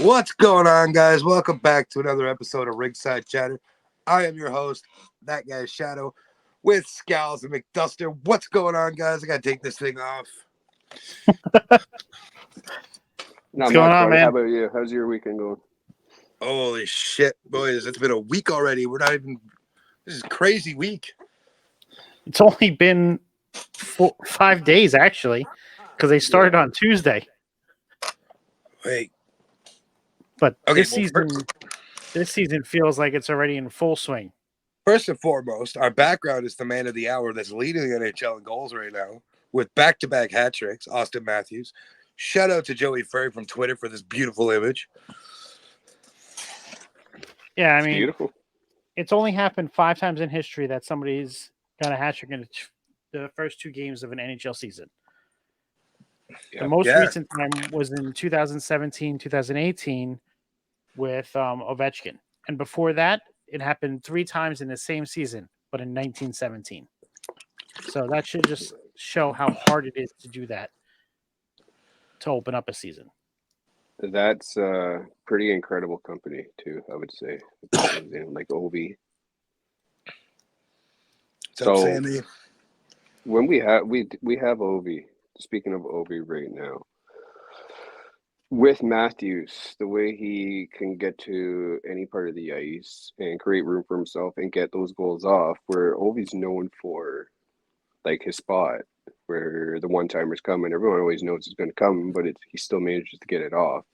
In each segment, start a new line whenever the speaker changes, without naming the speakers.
What's going on, guys? Welcome back to another episode of Ringside Chatter. I am your host, that guy's Shadow, with Scalz and McDuster. What's going on, guys? I gotta take this thing off.
Not
going
much,
on,
buddy.
man?
How about you? How's your weekend going?
Holy shit, boys! It's been a week already. We're not even. This is a crazy week.
It's only been 5 days, actually, because they started on Tuesday.
Wait,
But
Okay,
this season feels like it's already in full swing.
first and foremost, our background is the man of the hour that's leading the NHL in goals right now with back-to-back hat tricks, Austin Matthews. Shout out to Joey Furry from Twitter for this beautiful image.
Yeah, I
It's
mean,
beautiful.
it's only happened 5 times in history that somebody's got a hat trick in the first 2 games of an NHL season.
Yeah.
The most
Yeah.
recent time was in 2017, 2018 with Ovechkin. And before that, it happened 3 times in the same season, but in 1917. So that should just show how hard it is to do that, to open up a season.
That's pretty incredible company too, I would say. Like Ovi.
What's up,
So
Sammy?
when we have Ovi, speaking of Ovi right now, with Matthews, the way he can get to any part of the ice and create room for himself and get those goals off, where Ovi's known for like his spot, where the one-timers come and everyone always knows it's going to come, but he still manages to get it off.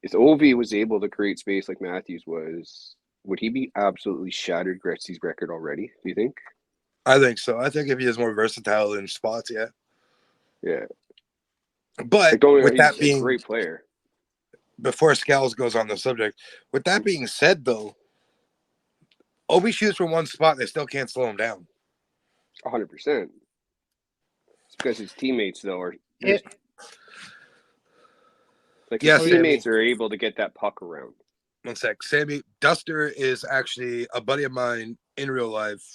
If Ovi was able to create space like Matthews was, would he be absolutely shattered Gretzky's record already, do you think?
I think so. I think if he is more versatile in spots, yeah.
Yeah.
But
Like,
with that
he's a
being,
great player.
before Scalz goes on the subject, with that being said, though, Obi shoots from one spot, they still can't slow him down.
100%. It's because his teammates, though, are
It,
like
Yes,
his teammates are able to get that puck around.
One sec. Sammy, Duster is actually a buddy of mine in real life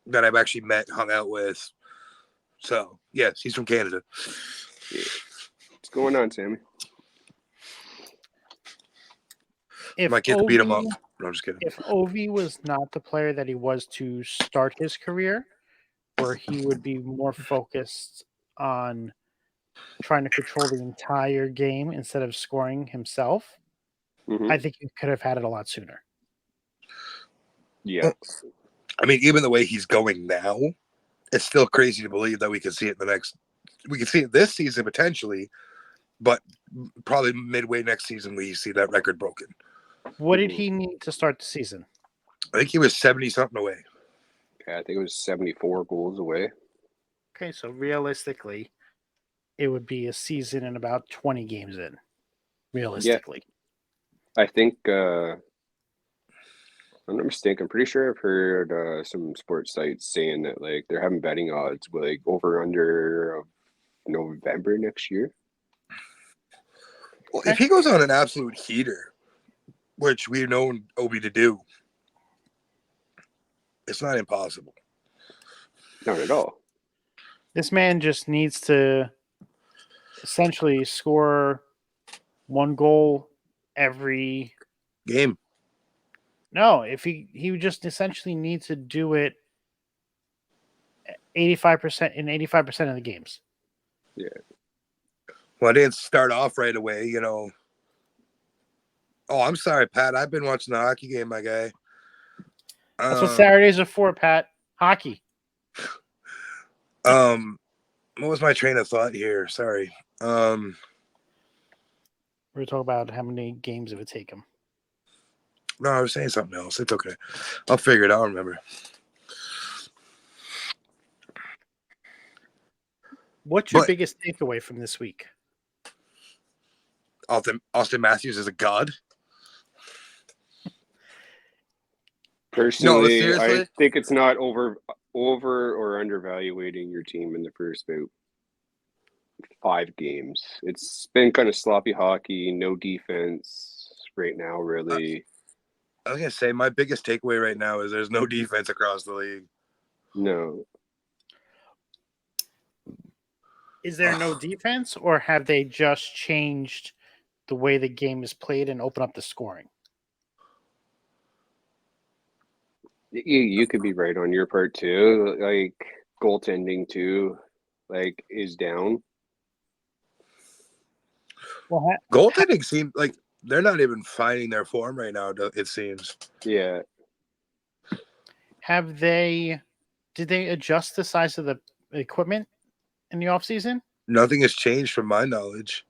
that I've actually met, hung out with. So, yes, he's from Canada.
Yeah. What's going on, Sammy?
My kids beat him up. No, I'm just kidding.
If Ovi was not the player that he was to start his career, where he would be more focused on trying to control the entire game instead of scoring himself,
Mm-hmm.
I think he could have had it a lot sooner.
Yeah.
I mean, even the way he's going now, it's still crazy to believe that we can see it we can see it this season potentially, but probably midway next season we see that record broken.
What did he need to start the season?
I think he was 70-something away.
Yeah, I think it was 74 goals away.
Okay, so realistically, it would be a season and about 20 games in. Realistically.
Yeah. I think, I'm not mistaken, I'm pretty sure I've heard some sports sites saying that like they're having betting odds with like over under of November next year.
Well, if he goes on an absolute heater, which we've known Obi to do, it's not impossible.
Not at all.
This man just needs to essentially score 1 goal every
game.
No, if he would just essentially need to do it 85% in 85% of the games.
Yeah.
Well, I didn't start off right away, you know. Oh, I'm sorry, Pat. I've been watching the hockey game, my guy.
That's what Saturdays are for, Pat. Hockey.
What was my train of thought here? Sorry.
We're talking about how many games it would take him.
No, I was saying something else. It's okay. I'll figure it out. I'll remember.
What's your biggest takeaway from this week?
Austin Matthews is a god.
Personally,
no,
I think it's not over or undervaluating your team in the first about 5 games. It's been kind of sloppy hockey, no defense right now, really.
I was gonna say my biggest takeaway right now is there's no defense across the league.
No.
Is there no defense, or have they just changed the way the game is played and open up the scoring.
You could be right on your part too. Like goaltending too, like is down.
Well,
Goaltending seems like they're not even finding their form right now. It seems.
Yeah.
did they adjust the size of the equipment in the offseason?
Nothing has changed from my knowledge.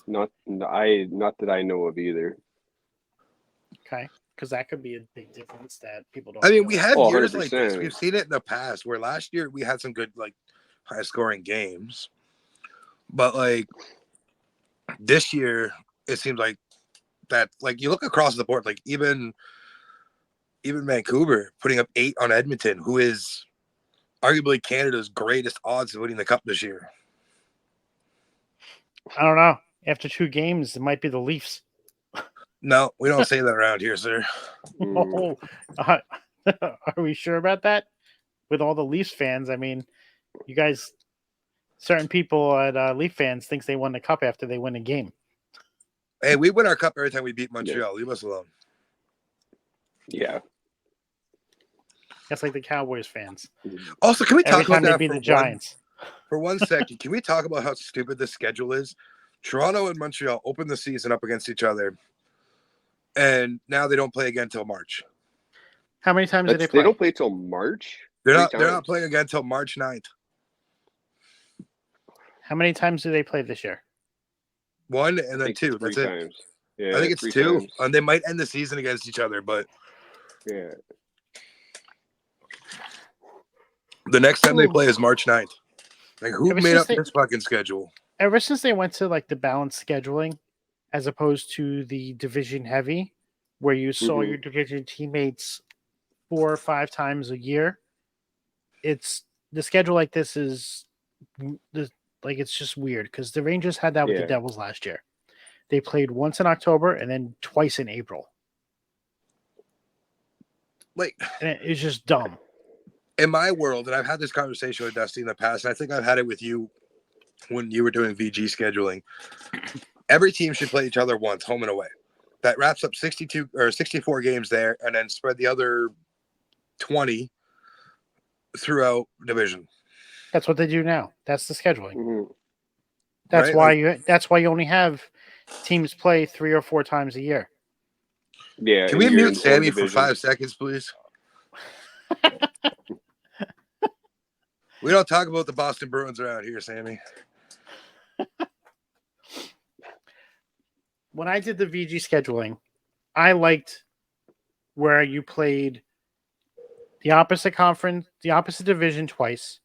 Not that I know of either.
Okay. Because that could be a big difference that people don't.
I mean, we have
Oh,
years like this.
100%.
We've seen it in the past where last year we had some good, like, high scoring games. But, like, this year, it seems like that, like, you look across the board, like, even Vancouver putting up 8 on Edmonton, who is arguably Canada's greatest odds of winning the cup this year.
I don't know. After 2 games, it might be the Leafs.
No, we don't say that around here, sir.
Oh, are we sure about that? With all the Leafs fans, I mean, you guys, certain people at Leaf fans thinks they won the cup after they win a game.
Hey, we win our cup every time we beat Montreal. Leave us alone.
Yeah.
That's like the Cowboys fans.
Also, can we
Every
talk about
time they
that
beat
for
the Giants.
For 1 second? Can we talk about how stupid this schedule is? Toronto and Montreal opened the season up against each other, and now they don't play again until March.
How many times did they play?
They don't play till March.
They're not playing again until March 9th.
How many times do they play this year?
1 and then 2. That's
times.
it.
Yeah,
I think it's 2. And they might end the season against each other, but
yeah.
The next time they play is March 9th. Like, who made up this fucking schedule?
Ever since they went to like the balanced scheduling, as opposed to the division heavy, where you saw your division teammates 4 or 5 times a year, it's the schedule like this is it's just weird because the Rangers had that with the Devils last year. They played once in October and then twice in April.
Like,
and it's just dumb.
In my world, and I've had this conversation with Dusty in the past, and I think I've had it with you when you were doing VG scheduling. Every team should play each other once, home and away. That wraps up 62 or 64 games there, and then spread the other 20 throughout division.
That's what they do now. That's the scheduling.
Mm-hmm.
That's right? That's why you only have teams play 3 or 4 times a year.
Yeah.
Can we mute Sammy for 5 seconds, please? We don't talk about the Boston Bruins around here, Sammy.
When I did the VG scheduling, I liked where you played the opposite conference, the opposite division twice,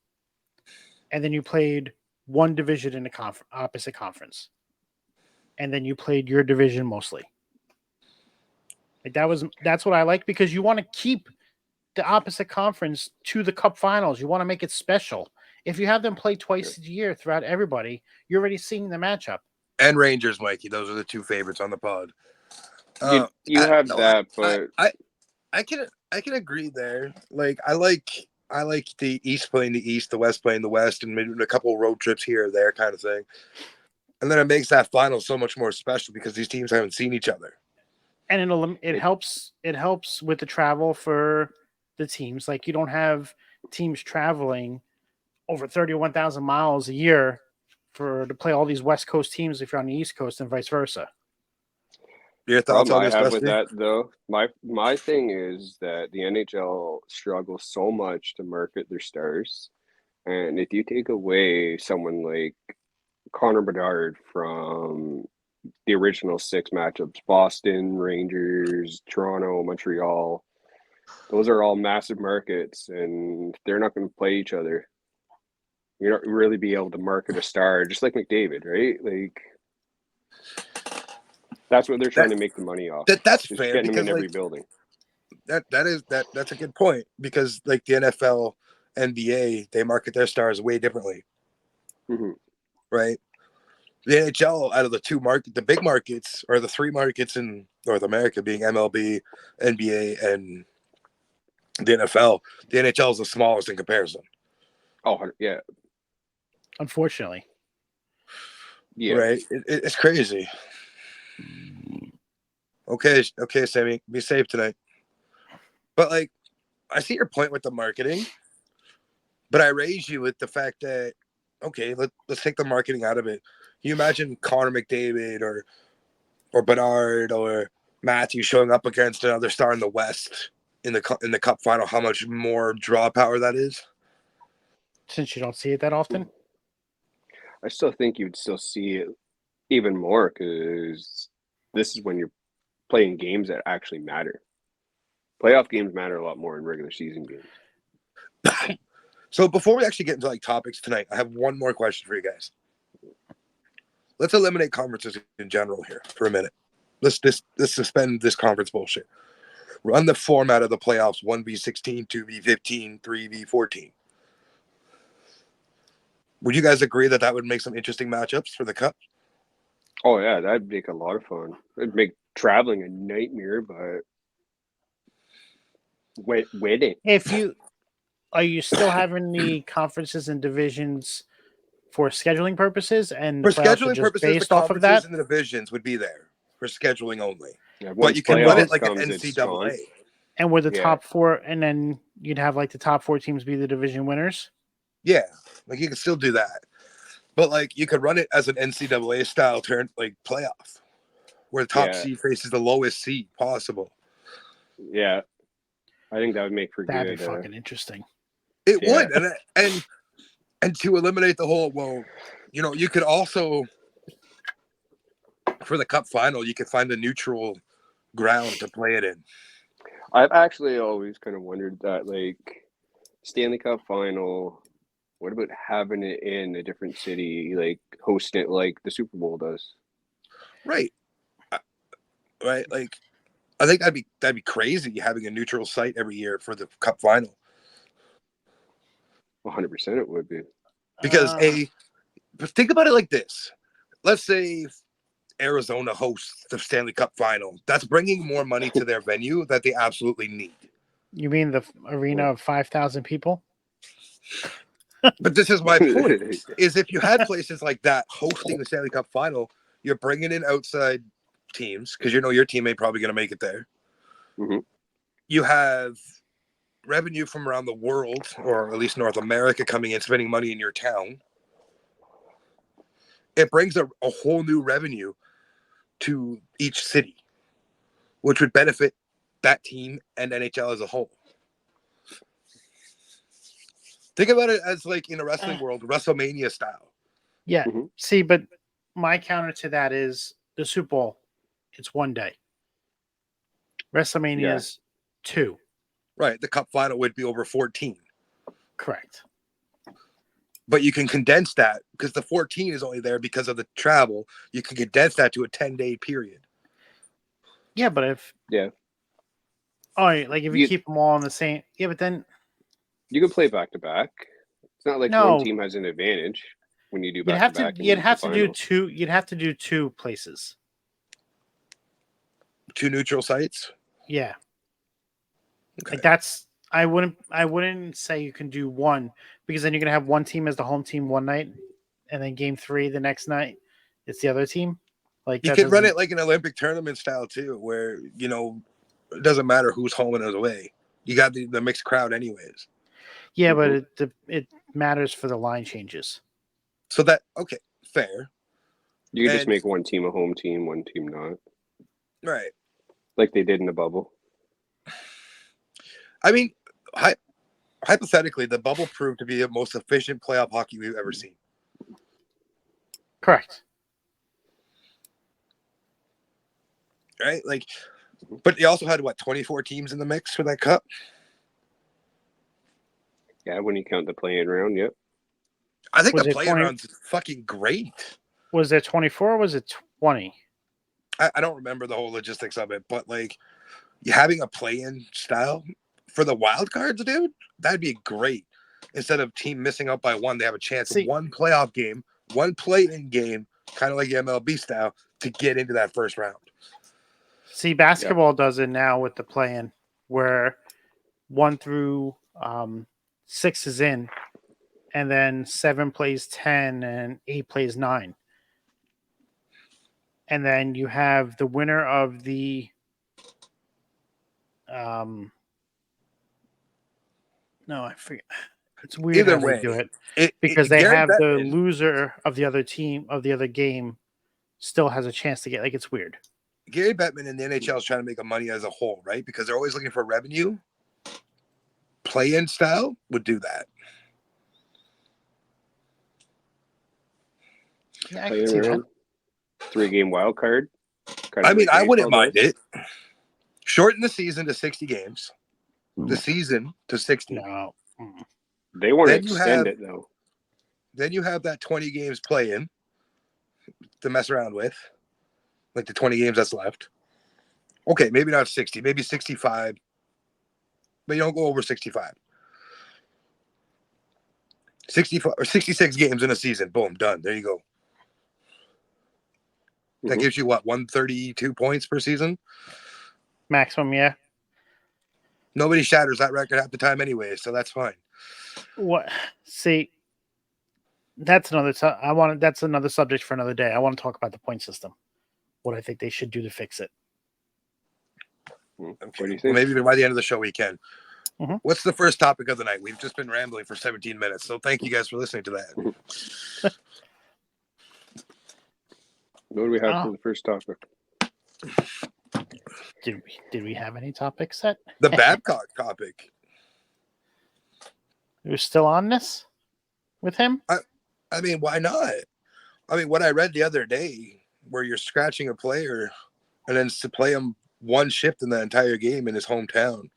and then you played one division in the opposite conference, and then you played your division mostly. Like that's what I like because you want to keep the opposite conference to the cup finals. You want to make it special. If you have them play twice a year throughout everybody, you're already seeing the matchup.
And Rangers, Mikey. Those are the 2 favorites on the pod.
But
I can agree there. Like I like the East playing the East, the West playing the West, and maybe a couple of road trips here or there, kind of thing. And then it makes that final so much more special because these teams haven't seen each other.
And it helps with the travel for the teams. Like you don't have teams traveling over 31,000 miles a year to play all these West Coast teams if you're on the East Coast and vice versa.
Your thoughts on this,
I have with that though, my thing is that the NHL struggles so much to market their stars, and if you take away someone like Connor Bedard from the original 6 matchups, Boston, Rangers, Toronto, Montreal, those are all massive markets, and they're not going to play each other. You're not really be able to market a star, just like McDavid, right? Like that's what they're trying to make the money off.
That's
just
fair.
Getting
because,
them in every building.
That's a good point because like the NFL, NBA, they market their stars way differently, right? The NHL, out of the big markets, or the 3 markets in North America, being MLB, NBA, and the NFL, the NHL is the smallest in comparison.
Oh, yeah.
Unfortunately.
Yeah.
Right? It's crazy. Okay, Sammy, be safe tonight. But like, I see your point with the marketing, but I raise you with the fact that okay, let's take the marketing out of it. Can you imagine Connor McDavid or Bernard or Matthew showing up against another star in the West in the Cup final? How much more draw power that is?
Since you don't see it that often.
I still think you'd still see it even more because this is when you're playing games that actually matter. Playoff games matter a lot more than regular season games.
So before we actually get into like topics tonight, I have one more question for you guys. Let's eliminate conferences in general here for a minute. Let's suspend this conference bullshit. Run the format of the playoffs: 1v16, 2v15, 3v14. Would you guys agree that would make some interesting matchups for the Cup?
Oh yeah, that'd make a lot of fun. It'd make traveling a nightmare, but with it.
Are you still having the conferences and divisions for scheduling purposes, and the
For
playoffs are
scheduling
just
purposes, the
based off of that?
conferences and the divisions would be there for scheduling only.
Yeah,
But
once
you can run it
playoffs
like an
comes, it's gone.
NCAA.
And with the
Yeah.
top four, and then you'd have like the top four teams be the division winners.
Yeah, like you can still do that. But like you could run it as an NCAA style turn like playoff, where the top
Yeah.
seed faces the lowest seed possible.
Yeah, I think that would make for
That'd
good.
be fucking interesting.
It
Yeah.
would, and to eliminate the whole, well, you know, you could also for the Cup final, you could find a neutral ground to play it in.
I've actually always kind of wondered that, like Stanley Cup final. What about having it in a different city, like hosting it like the Super Bowl does?
Right. Right. Like, I think that'd be crazy having a neutral site every year for the Cup final.
100% it would be.
Because think about it like this. Let's say Arizona hosts the Stanley Cup final. That's bringing more money to their venue that they absolutely need.
You mean the arena of 5,000 people?
But this is my point: is if you had places like that hosting the Stanley Cup final, you're bringing in outside teams because you know your team ain't probably going to make it there.
Mm-hmm.
You have revenue from around the world, or at least North America, coming in, spending money in your town. It brings a whole new revenue to each city, which would benefit that team and NHL as a whole. Think about it as like in a wrestling world, WrestleMania style.
Yeah.
Mm-hmm.
See, but my counter to that is the Super Bowl. It's one day. WrestleMania is 2.
Right. The Cup final would be over 14.
Correct.
But you can condense that because the 14 is only there because of the travel. You can condense that to a 10-day period.
Yeah, but if like if you keep them all in the same, but then
you can play back to back. It's not like one team has an advantage when you do back to back.
You'd have to do two. You'd have to do 2 places.
2 neutral sites.
Yeah.
Okay.
Like that's I wouldn't say you can do one because then you're gonna have one team as the home team one night, and then game 3 the next night it's the other team. Like
you could run it like an Olympic tournament style too, where you know it doesn't matter who's home and who's away. You got the mixed crowd anyways.
Yeah, but it matters for the line changes.
So that fair.
You could just make one team a home team, one team not.
Right.
Like they did in the bubble.
I mean, hypothetically, the bubble proved to be the most efficient playoff hockey we've ever seen.
Correct.
Right? Like, but they also had 24 teams in the mix for that cup?
Yeah, when you count the play-in round, yep.
I think the play-in round's fucking great.
Was it 24 or was it 20?
I don't remember the whole logistics of it, but like having a play-in style for the wild cards, dude, that'd be great. Instead of team missing out by one, they have a chance of one playoff game, one play-in game, kind of like the MLB style, to get into that first round.
See, basketball does it now with the play-in, where 1 through 6 is in, and then 7 plays 10, and 8 plays 9. and then you have the winner of the no, I forget. It's weird
Either
how they
way,
do it because they
Gary
have the
Bettman,
loser of the other team of the other game still has a chance to get, like, it's weird.
Gary Bettman in the NHL is trying to make money as a whole, right? Because they're always looking for revenue. Play-in style would do that.
Yeah, I can see that.
3-game wild card.
I mean, I wouldn't mind it. Shorten the season to 60 games. The season to 60.
No.
They want to
Then you
extend
have-
it though.
Then you have that 20 games play-in to mess around with. Like the 20 games that's left. Okay, maybe not 60, maybe 65. But you don't go over 65. 65 or 66 games in a season. Boom, done. There you go. That gives you what, 132 points per season?
Maximum, yeah.
Nobody shatters that record half the time anyway, so that's fine.
What? See, that's another. That's another subject for another day. I want to talk about the point system. What I think they should do to fix it.
What do you
Well,
think?
maybe by the end of the show we can.
Mhm.
What's the first topic of the night? We've just been rambling for 17 minutes, so thank you guys for listening to that.
What do we have for the first topic?
Did we have any topics set?
The Babcock topic.
You're still on this with him?
I mean, why not? I mean, what I read the other day, where you're scratching a player and then to play him one shift in the entire game in his hometown.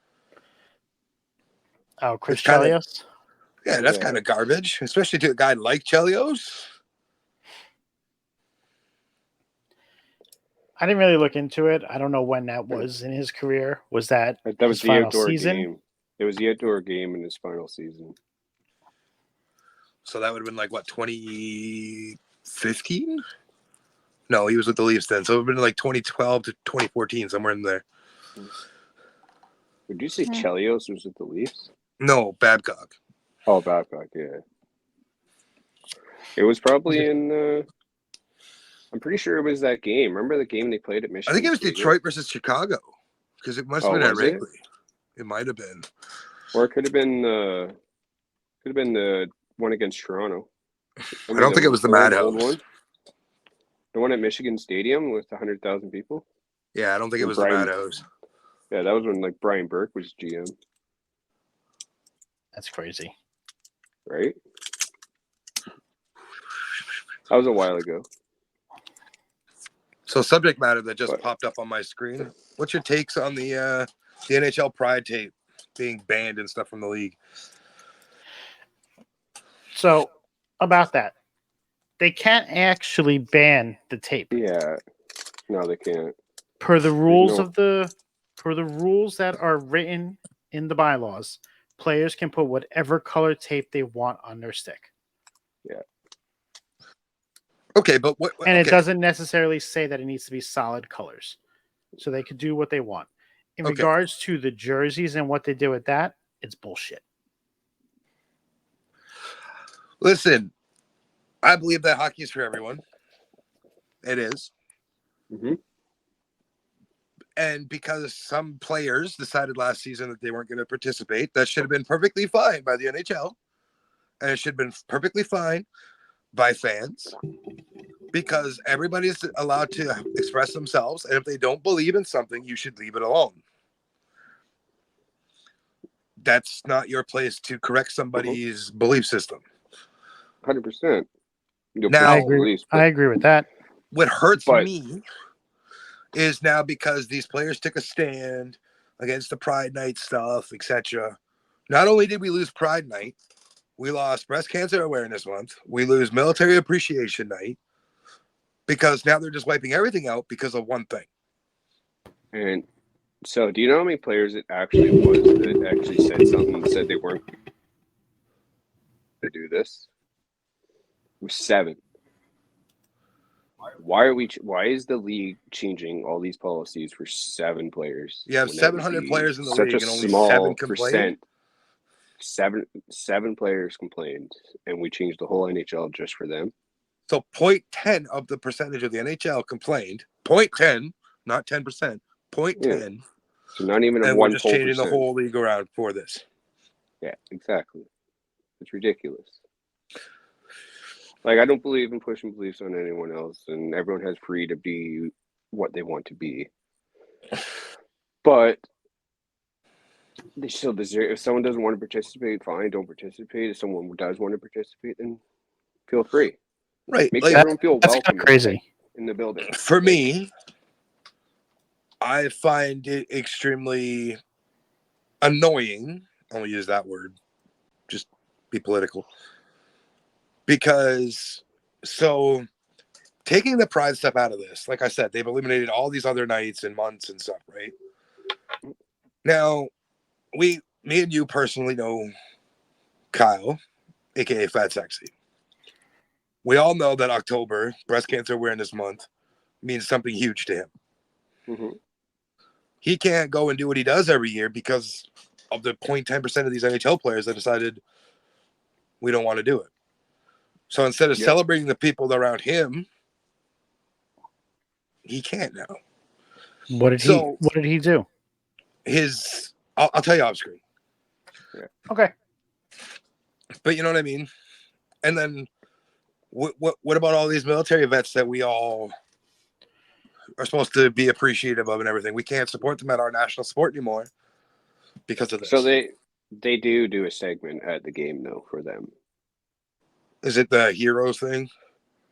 Oh, Chris
It's kinda-
Chelios?
Yeah, that's kind of garbage, especially to a guy like Chelios.
I didn't really look into it. I don't know when that was in his career. Was that
That was
his
the
final
outdoor
season?
game. It was the outdoor game in his final season.
So that would have been like, what, 2015? No, he was with the Leafs then. So it would have been like 2012 to 2014, somewhere in there.
Would you say Chelios was with the Leafs?
No, Babcock.
Oh, Babcock, yeah. It was probably in... I'm pretty sure it was that game. Remember the game they played at Michigan?
I think it was
State?
Detroit versus Chicago, because it must have been at
was it?
Wrigley. It might have been.
Or it could have been the one against Toronto.
I don't think it was the Madhouse.
One? The one at Michigan Stadium with 100,000 people?
Yeah, I don't think it was the
Brian-
Madhouse.
Yeah, that was when like Brian Burke was GM,
That's crazy.
right? That was a while ago.
So subject matter that just popped up on my screen. What's your takes on the NHL Pride tape being banned and stuff from the league?
So, about that, they can't actually ban the tape.
Yeah. No, they can't.
Per the rules
no-
per the rules that are written in the bylaws, players can put whatever color tape they want on their stick.
Yeah.
Okay, but what?
And
okay.
it doesn't necessarily say that it needs to be solid colors. So they could do what they want. In
Okay.
regards to the jerseys and what they do with that, it's bullshit.
Listen, I believe that hockey is for everyone. It is.
Mm-hmm.
And because some players decided last season that they weren't going to participate, that should have been perfectly fine by the NHL. And it should have been perfectly fine by fans, because everybody's allowed to express themselves. And if they don't believe in something, you should leave it alone. That's not your place to correct somebody's belief system.
100%.
Now,
I agree with that.
What hurts me is now, because these players took a stand against the Pride Night stuff, etc. Not only did we lose Pride Night, we lost Breast Cancer Awareness Month. We lose Military Appreciation Night, because now they're just wiping everything out because of one thing.
And so, do you know how many players it actually was that actually said something and said they weren't to do this? It was 7. Why is the league changing all these policies for 7 players?
You have
when that
700
would
players
be
in the
such
league
a
and only
small
7 complained?
Seven players complained, and we changed the whole NHL just for them.
So 0.10 of the percentage of the NHL complained. 0.10, not 10%. 0.10.
So not even a
And we're
one
just
full
changing the
percent.
whole league around for this.
Yeah, exactly. It's ridiculous. Like, I don't believe in pushing beliefs on anyone else, and everyone has free to be what they want to be. But they still deserve. If someone doesn't want to participate, fine, don't participate. If someone does want to participate, then feel free.
Right.
Make
Like,
everyone feel
That's
welcome
kind of crazy.
in the building.
for me, I find it extremely annoying. I'll use that word. Just be political. Because, so, taking the pride stuff out of this, like I said, they've eliminated all these other nights and months and stuff, right? Now, me and you personally know Kyle, aka Fat Sexy. We all know that October, Breast Cancer Awareness Month, means something huge to him.
Mm-hmm.
He can't go and do what he does every year because of the 0.10% of these NHL players that decided we don't want to do it. So instead of celebrating the people around him, he can't now.
What did he do?
I'll tell you off screen.
Yeah.
Okay.
But you know what I mean? And then what about all these military vets that we all are supposed to be appreciative of and everything? We can't support them at our national sport anymore because of this.
So they do a segment at the game though for them.
Is it the heroes thing?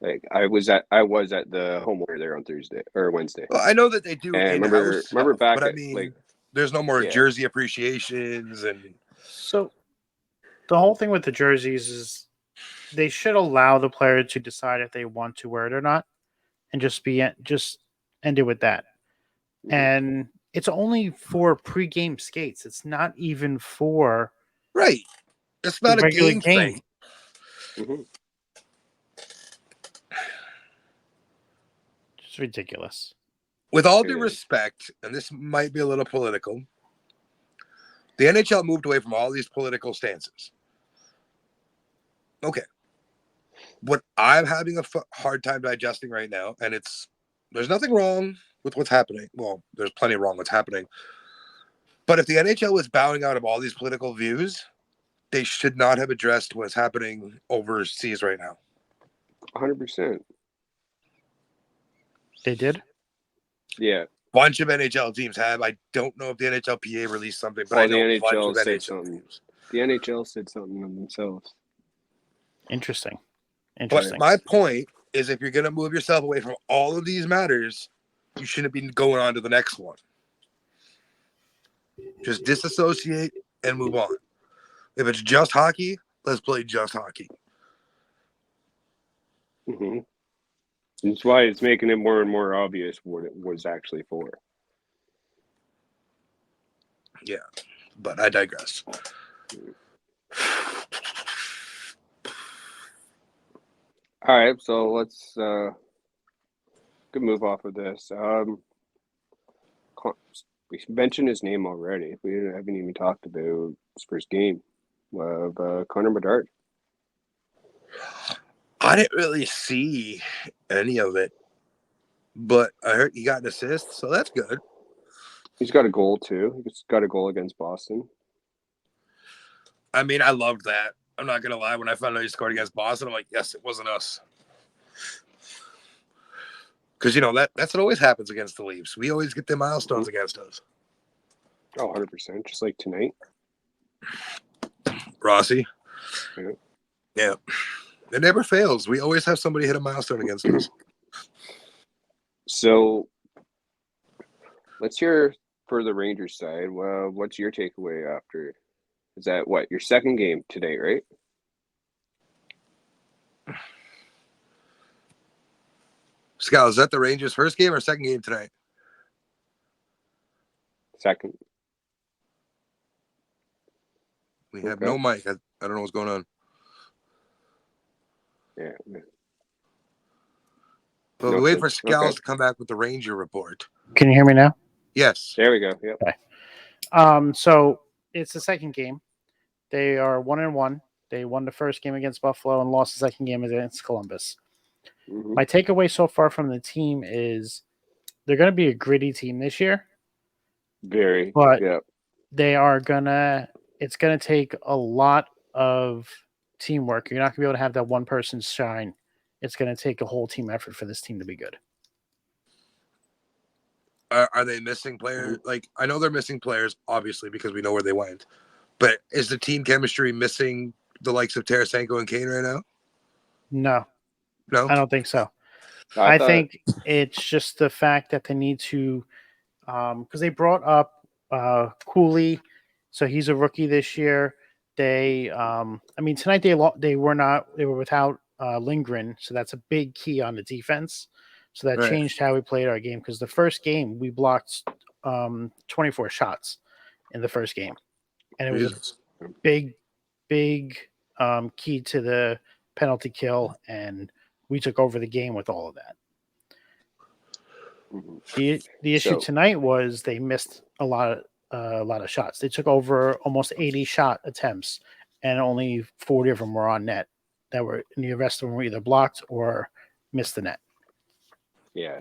Like I was at the home order there on Thursday or Wednesday.
Well, I know that they do
And
in-house
remember
stuff,
back
but I
at,
mean,
like,
there's no more
yeah.
jersey appreciations and
So the whole thing with the jerseys is they should allow the player to decide if they want to wear it or not, and just end it with that. And it's only for pre-game skates. It's not even for
right. It's
the
not a
regular
game
game.
thing.
Mm-hmm.
It's ridiculous.
With all
It
due
is.
respect, and this might be a little political, the NHL moved away from all these political stances. Okay. What I'm having a hard time digesting right now, and there's nothing wrong with what's happening. Well, there's plenty wrong what's happening. But if the NHL was bowing out of all these political views, they should not have addressed what's happening overseas right now.
100%.
They did?
Yeah.
Bunch of NHL teams have. I don't know if the NHLPA released something, but I know
the
a bunch
NHL
of
said
NHL
something.
teams.
The NHL said something on themselves.
Interesting.
But my point is, if you're going to move yourself away from all of these matters, you shouldn't be going on to the next one. Just disassociate and move on. If it's just hockey, let's play just hockey.
Mm-hmm. That's why it's making it more and more obvious what it was actually for.
Yeah, but I digress.
All right, so let's good move off of this. We mentioned his name already. We haven't even talked about his first game of Connor Bedard.
I didn't really see any of it, but I heard he got an assist, so that's good.
He's got a goal too. He's got a goal against Boston.
I mean, I loved that. I'm not gonna lie. When I found out he scored against Boston, I'm like, yes, it wasn't us. Because that's what always happens against the Leafs. We always get the milestones against us.
Oh, 100%, just like tonight.
Rossi.
Yeah.
It never fails. We always have somebody hit a milestone against us.
So let's hear for the Rangers side. Well, what's your takeaway after? Is that your second game today, right?
Scalz, is that the Rangers' first game or second game tonight?
Second.
We have no mic. I don't know what's going on.
Yeah.
But we wait for Scalz to come back with the Ranger report.
Can you hear me now?
Yes.
There we go. Yep.
Okay. So it's the second game. They are 1-1. They won the first game against Buffalo and lost the second game against Columbus.
Mhm.
My takeaway so far from the team is they're going to be a gritty team this year,
Very.
but
Yeah.
it's going to take a lot of teamwork. You're not going to be able to have that one person shine. It's going to take a whole team effort for this team to be good.
Are they missing players? Like, I know they're missing players, obviously, because we know where they went. But is the team chemistry missing the likes of Tarasenko and Kane right now?
No,
No?
I don't think so.
I
I
thought
think it's just the fact that they need to, because they brought up Cooley, so he's a rookie this year. They, tonight they were without Lindgren, so that's a big key on the defense. So that
Right.
changed how we played our game because the first game we blocked 24 shots in the first game, and it was
Jesus.
a big key to the penalty kill, and we took over the game with all of that.
Mhm.
The issue
So-
tonight was they missed a lot of shots. They took over almost 80 shot attempts, and only 40 of them were on net. And the rest of them were either blocked or missed the net.
Yeah.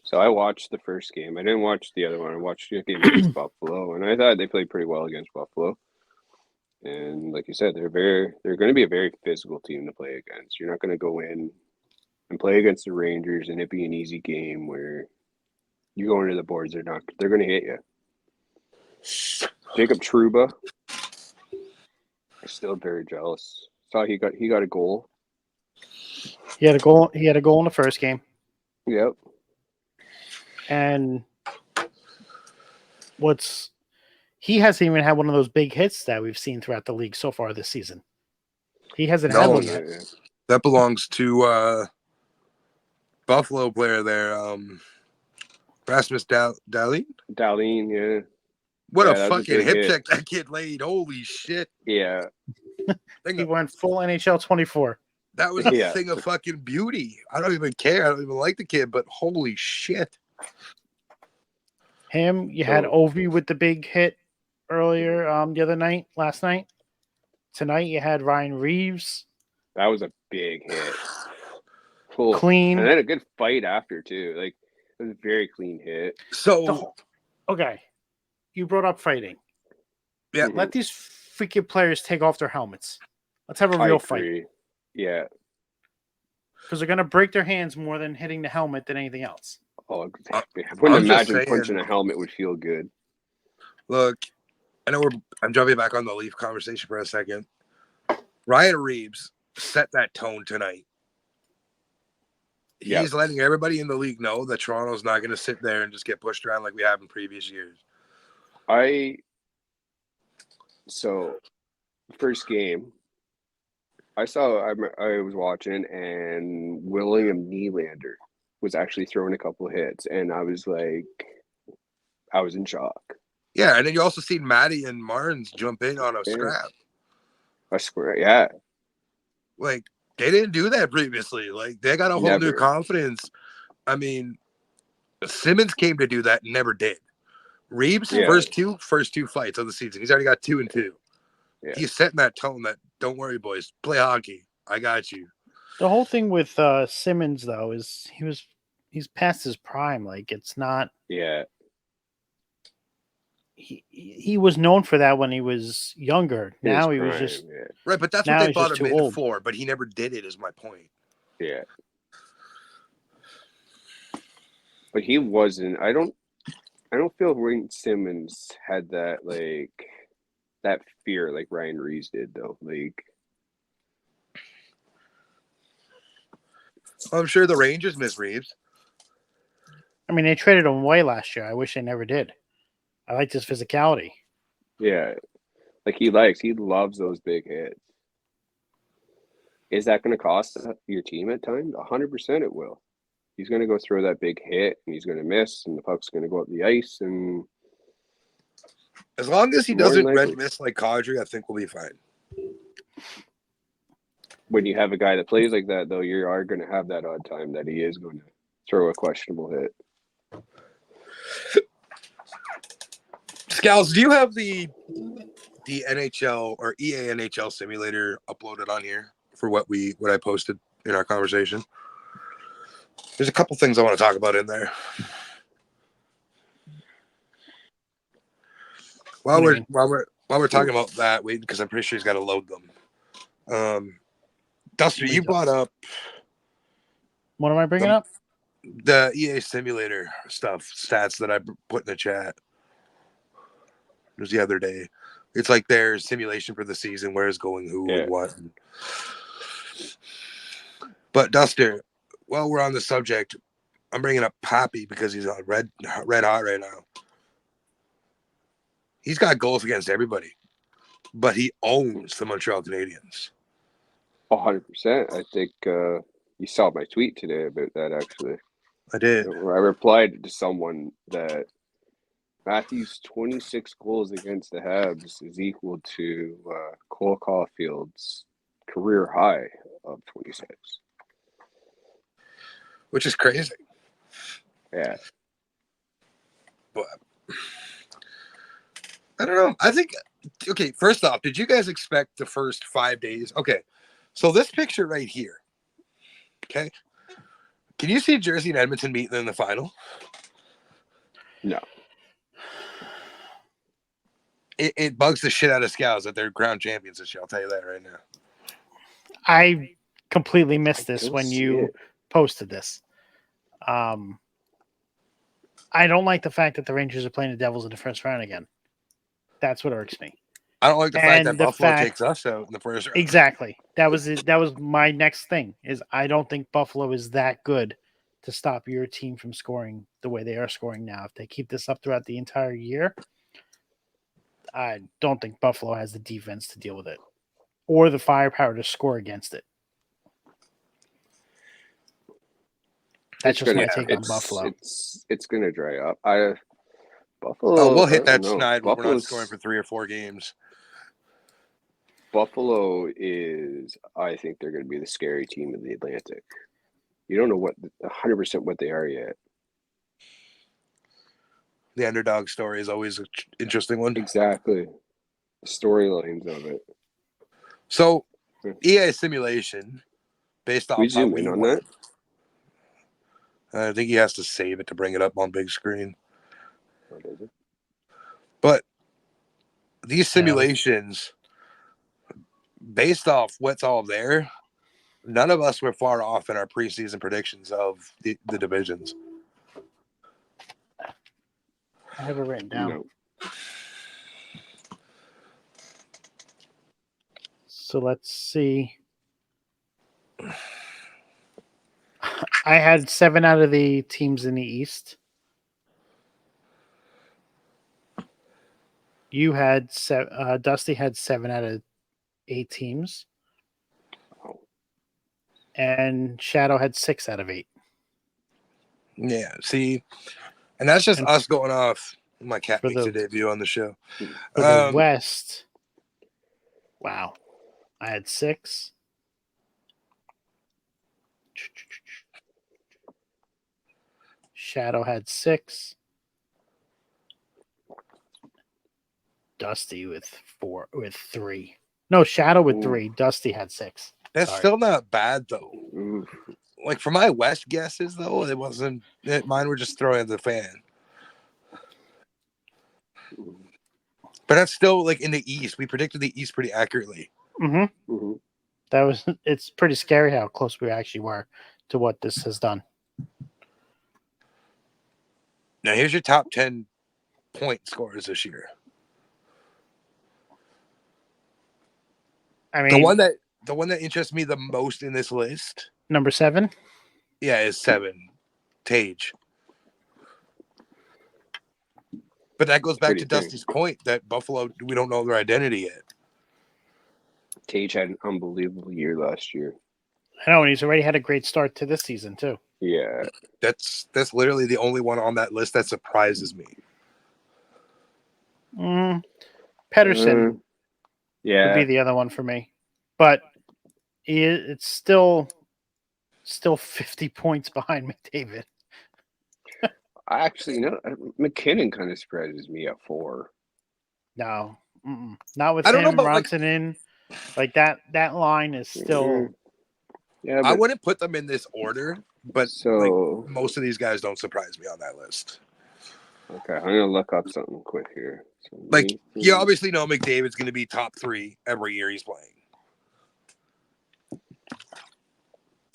So I watched the first game. I didn't watch the other one. I watched the game against Buffalo, and I thought they played pretty well against Buffalo. And like you said, they're going to be a very physical team to play against. You're not going to go in and play against the Rangers and it be an easy game where you go into the boards. They're going to hit you. Jacob Trouba, I'm still very jealous. Saw he got a goal.
He had a goal. He had a goal in the first game,
Yep.
and he hasn't even had one of those big hits that we've seen throughout the league so far this season. He hasn't had
No.
one yet.
Yeah.
That belongs to Buffalo player there, Rasmus Dahlin.
Darlene, yeah.
What
Yeah,
a
that was a
fucking
big
hip
hit.
check that kid laid. Holy shit.
Yeah.
He went full NHL 24.
That was a
Yeah.
thing of fucking beauty. I don't even care. I don't even like the kid, but holy shit.
Him, you had
So-
Ovi with the big hit earlier last night. Tonight you had Ryan Reeves.
That was a big hit. Cool.
Clean.
And then a good fight after too. Like it was a very clean hit.
So
Okay. You brought up fighting.
yeah,
Mhm.
Let these freaking players take off their helmets. Let's have a
I
real fight.
agree. Yeah.
Because they're gonna break their hands more than hitting the helmet than anything else.
Oh, exactly. I wouldn't
I'm just
imagine
saying.
punching a helmet would feel good.
look, I know I'm jumping back on the Leaf conversation for a second. Ryan Reeves set that tone tonight.
Yeah.
He's letting everybody in the league know that Toronto's not going to sit there and just get pushed around like we have in previous years.
So first game, I was watching and William Nylander was actually throwing a couple of hits and I was in shock.
Yeah, and then you also seen Matty and Martins jump in on a scrap.
I swear, yeah.
Like, they didn't do that previously. Like, they got a whole new
Never.
confidence. I mean, Simmons came to do that and never did. Reeves,
Yeah.
first two fights of the season. He's already got 2-2.
Yeah.
He's setting that tone that, don't worry, boys, play hockey. I got you.
The whole thing with Simmons though is he's past his prime. Like it's not.
Yeah.
He was known for that when he was younger.
In
Now
his
he was
prime,
just
Right, but that's
Now
what they
he's
bought
just
him
too
in
old.
for, but he never did it, is my point.
yeah. But he wasn't. I don't feel Rink Simmons had that that fear like Ryan Reeves did though. Like
I'm sure the Rangers miss Reeves.
I mean, they traded him away last year. I wish they never did. I liked his physicality.
yeah, like he loves those big hits. Is that going to cost your team at times? 100% it will. He's going to go throw that big hit and he's going to miss and the puck's going to go up the ice and
As long as he
More than
doesn't red
likely.
miss like Kadri, I think we'll be fine.
when you have a guy that plays like that though, you are going to have that odd time that he is going to throw a questionable hit.
Scalz, do you have the NHL or EA NHL simulator uploaded on here for what I posted in our conversation. There's a couple things I want to talk about in there. While we're talking about that, wait, because I'm pretty sure he's got to load them. Duster, you brought up.
What am I bringing up?
The EA simulator stats that I put in the chat. It was the other day. It's like their simulation for the season, where it's going, who and what. But Duster, while we're on the subject, I'm bringing up Poppy because he's on red hot right now. He's got goals against everybody, but he owns the Montreal Canadiens.
100%. I think you saw my tweet today about that, actually.
I did.
I replied to someone that Matthews' 26 goals against the Habs is equal to Cole Caulfield's career high of 26.
Which is crazy.
Yeah.
But I don't know. I think, okay, first off, did you guys expect the first 5 days? Okay, so this picture right here, okay, can you see Jersey and Edmonton meeting in the final?
No.
It bugs the shit out of Scalz that they're crown champions this year. I'll tell you that right now.
I completely missed this when you posted this. I don't like the fact that the Rangers are playing the Devils in the first round again. That's what irks me.
I don't like the fact that Buffalo takes us out in the first round.
Exactly. That was my next thing. Is I don't think Buffalo is that good to stop your team from scoring the way they are scoring now. If they keep this up throughout the entire year, I don't think Buffalo has the defense to deal with it or the firepower to score against it. That's just my take on Buffalo.
It's going to dry up. Buffalo.
Oh, we'll hit that snide when we're not scoring for 3 or 4 games.
Buffalo is, I think they're going to be the scary team in the Atlantic. You don't know 100% what they are yet.
The underdog story is always an interesting one.
Exactly. Storylines of it.
So, EA simulation, based off
we zoom in on that?
I think he has to save it to bring it up on big screen.
Or does it?
But these simulations, based off what's all there, none of us were far off in our preseason predictions of the divisions.
I have it written down.
No.
So let's see. I had 7 out of the teams in the East. You had Dusty had 7 out of 8 teams. And Shadow had 6 out of 8.
Yeah, see, and that's just us going off. My cat makes a debut on the show.
For the West, wow, I had 6. Shadow had 6. Dusty with 3. No, Shadow with 3. Dusty had 6.
That's still not bad though. Like for my West guesses though, it wasn't. Mine were just throwing at the fan. But that's still like in the East. We predicted the East pretty accurately.
Mm-hmm. Mm-hmm. It's pretty scary how close we actually were to what this has done.
Now here's your top 10 point scorers this year.
I mean,
the one that interests me the most in this list,
number 7.
Yeah, is 7, Tage. But that goes back to Dusty's point that Buffalo, we don't know their identity yet.
Tage had an unbelievable year last year.
I know, and he's already had a great start to this season too.
Yeah,
that's literally the only one on that list that surprises me.
Pedersen, would be the other one for me, but it's still 50 points behind McDavid.
Actually, McKinnon kind of surprises me at 4.
No, not with him, Ronson in. Like that line is still
Yeah,
I
but
wouldn't put them in this order, but
so
like most of these guys don't surprise me on that list.
okay, I'm gonna look up something quick here. So
Like you
Nathan-
obviously know McDavid's going to be top 3 every year he's playing.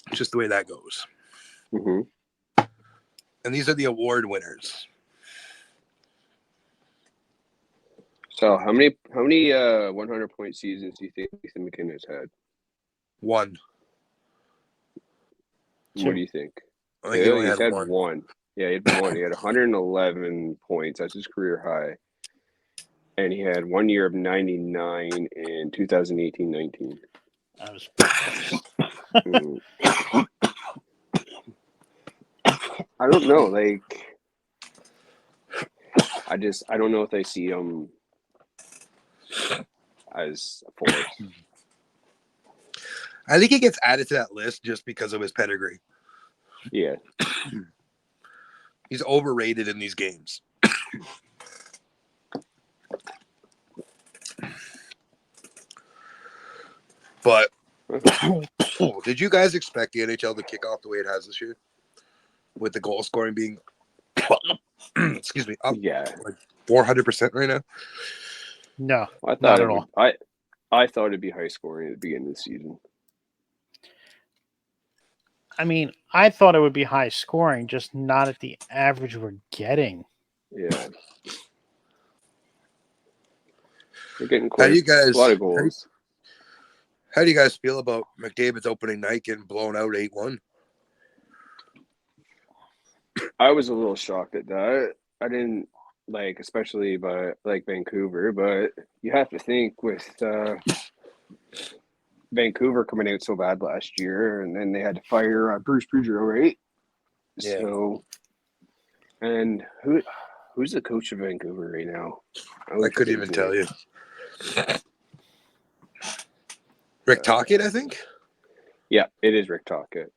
It's just the way that goes.
Mhm.
And these are the award winners.
So how many 100-point seasons do you think Nathan McKinnon's had?
1.
Two.
What do you think?
I think he only
He's
had
had
1.
Yeah, he had 1. He had 111 points. That's his career high. And he had 1 year of 99 in 2018-19.
I was
Mm. I don't know. Like, I don't know if I see him as a force.
I think he gets added to that list just because of his pedigree.
Yeah.
He's overrated in these games. But did you guys expect the NHL to kick off the way it has this year? With the goal scoring being excuse me, up
Yeah.
like 400% right now?
no,
I thought
not
it
at all.
would, I thought it'd be high scoring at the beginning of the season.
I mean, I thought it would be high scoring, just not at the average we're getting.
Yeah. We're getting
How do you
a lot
guys
of goals.
how do you guys feel about McDavid's opening night getting blown out 8-1?
I was a little shocked at that. I didn't like, especially by like Vancouver, but you have to think with Vancouver coming out so bad last year, and then they had to fire Bruce Boudreau, right?
Yeah.
So, and who's the coach of Vancouver right now?
I couldn't even tell you. Rick Tocchet, I think.
Yeah, it is Rick Tocchet.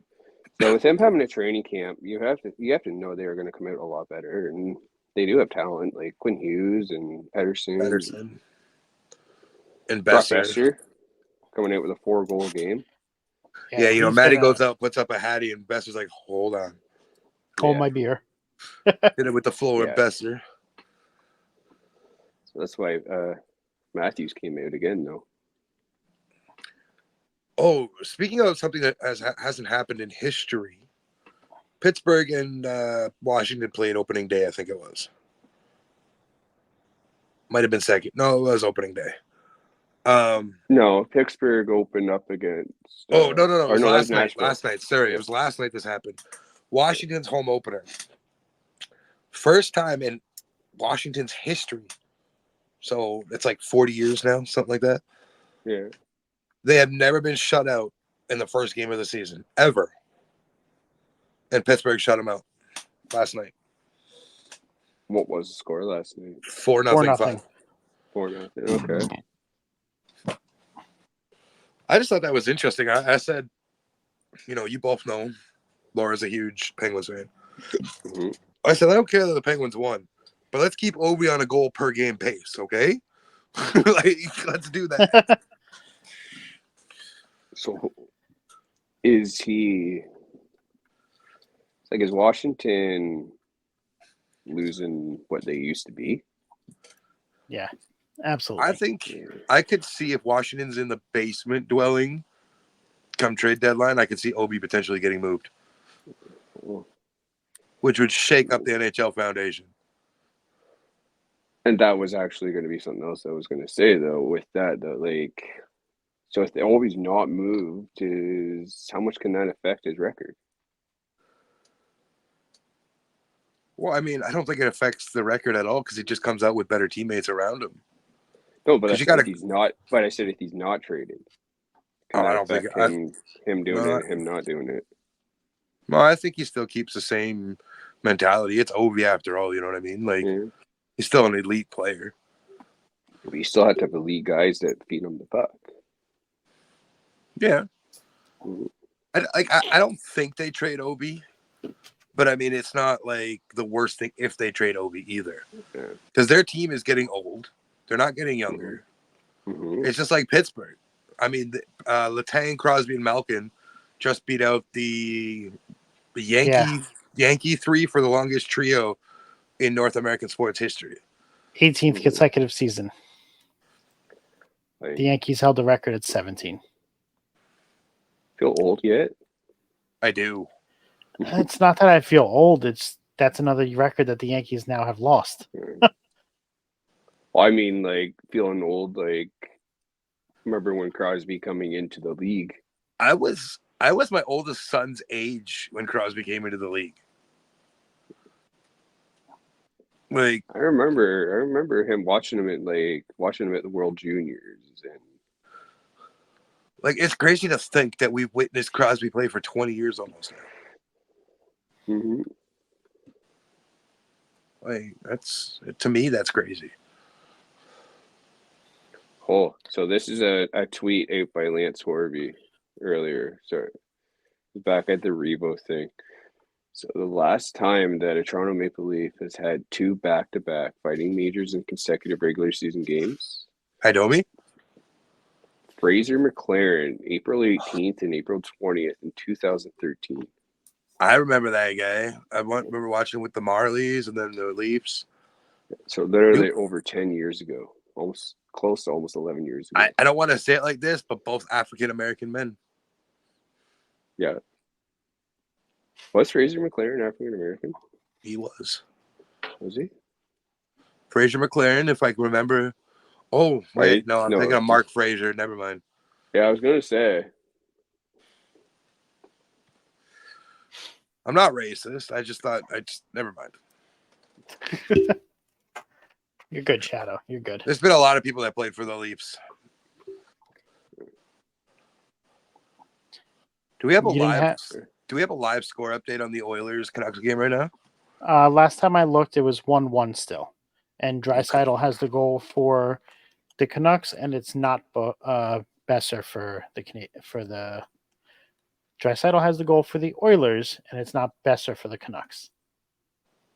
So with him having a training camp, you have to know they are going to come out a lot better, and they do have talent like Quinn Hughes and Pedersen.
And
Brock
Besser.
Besser coming out with a 4-goal game.
Yeah, you know,
he's
Matty
gonna
goes out, puts up a hattie, and Besser's like, hold on.
hold
Yeah.
my beer.
Hit it with the flow
Yeah.
and Besser.
So that's why Matthews came out again, though.
Oh, speaking of something that hasn't happened in history, Pittsburgh and Washington played opening day, I think it was. Might have been second. No, it was opening day.
No, Pittsburgh opened up against.
No. It was
that
last night.
Nashville.
Last night. Sorry, it was last night this happened. Washington's home opener. First time in Washington's history. So it's like 40 years now, something like that.
Yeah.
They have never been shut out in the first game of the season, ever. And Pittsburgh shut them out last night.
What was the score last night?
4-0.
4-0. Okay.
I just thought that was interesting. I said, you know, you both know Laura's a huge Penguins fan.
Mm-hmm.
I said, I don't care that the Penguins won, but let's keep Ovi on a goal per game pace, okay? Like, let's do that.
So, is Washington losing what they used to be?
Yeah, absolutely.
I think I could see if Washington's in the basement dwelling come trade deadline, I could see Obi potentially getting moved, which would shake up the NHL foundation.
And that was actually going to be something else I was going to say, though, with that, though, like, so if they always not moved, how much can that affect his record?
Well, I mean, I don't think it affects the record at all because he just comes out with better teammates around him.
No, but I
'Cause you
said
gotta-
if he's not. But I said if he's not traded, can
I
that
don't think
affect him doing
No,
it, him not doing it?
Well, I think he still keeps the same mentality. It's Ovi after all, you know what I mean? Like,
Yeah.
he's still an elite player.
But you still have to have elite guys that feed him the puck.
Yeah.
Mhm.
I don't think they trade Obi, but I mean, it's not like the worst thing if they trade Obi either. Because their team is getting old. They're not getting younger.
Mm-hmm.
It's just like Pittsburgh. I mean, Letang, Crosby, and Malkin just beat out the Yankee 3 for the longest trio in North American sports history.
18th consecutive season.
Like,
The Yankees held the record at 17.
feel old yet?
I do.
It's not that I feel old. That's another record that the Yankees now have lost.
Well, I mean, like, feeling old, like, remember when Crosby coming into the league?
I was my oldest son's age when Crosby came into the league. Like,
I remember him watching him at the World Juniors, and
like it's crazy to think that we've witnessed Crosby play for 20 years almost now.
mm-hmm.
Like to me that's crazy.
Oh, so this is a tweet out by Lance Horby earlier. Sorry, back at the Rebo thing. So the last time that a Toronto Maple Leaf has had 2 back-to-back fighting majors in consecutive regular season games,
Hidomi?
Fraser McLaren, April 18th and April 20th in 2013.
I remember that guy. I remember watching with the Marlies and then the Leafs.
So literally over 10 years ago, almost close to almost 11 years ago.
I don't want to say it like this, but both African-American men.
Yeah. Was Fraser McLaren African-American?
He was.
Was he?
Fraser McLaren, if I can remember. Oh, wait. No, I'm thinking of Mark Fraser. Never mind.
Yeah, I was going to say.
I'm not racist. Never mind.
You're good, Shadow. You're good.
There's been a lot of people that played for the Leafs. Do we have a live score update on the Oilers Canucks game right now?
Last time I looked, it was 1-1 still. And Draisaitl has the goal for the Canucks, and it's not Besser for the Draisaitl has the goal for the Oilers, and it's not Besser for the Canucks.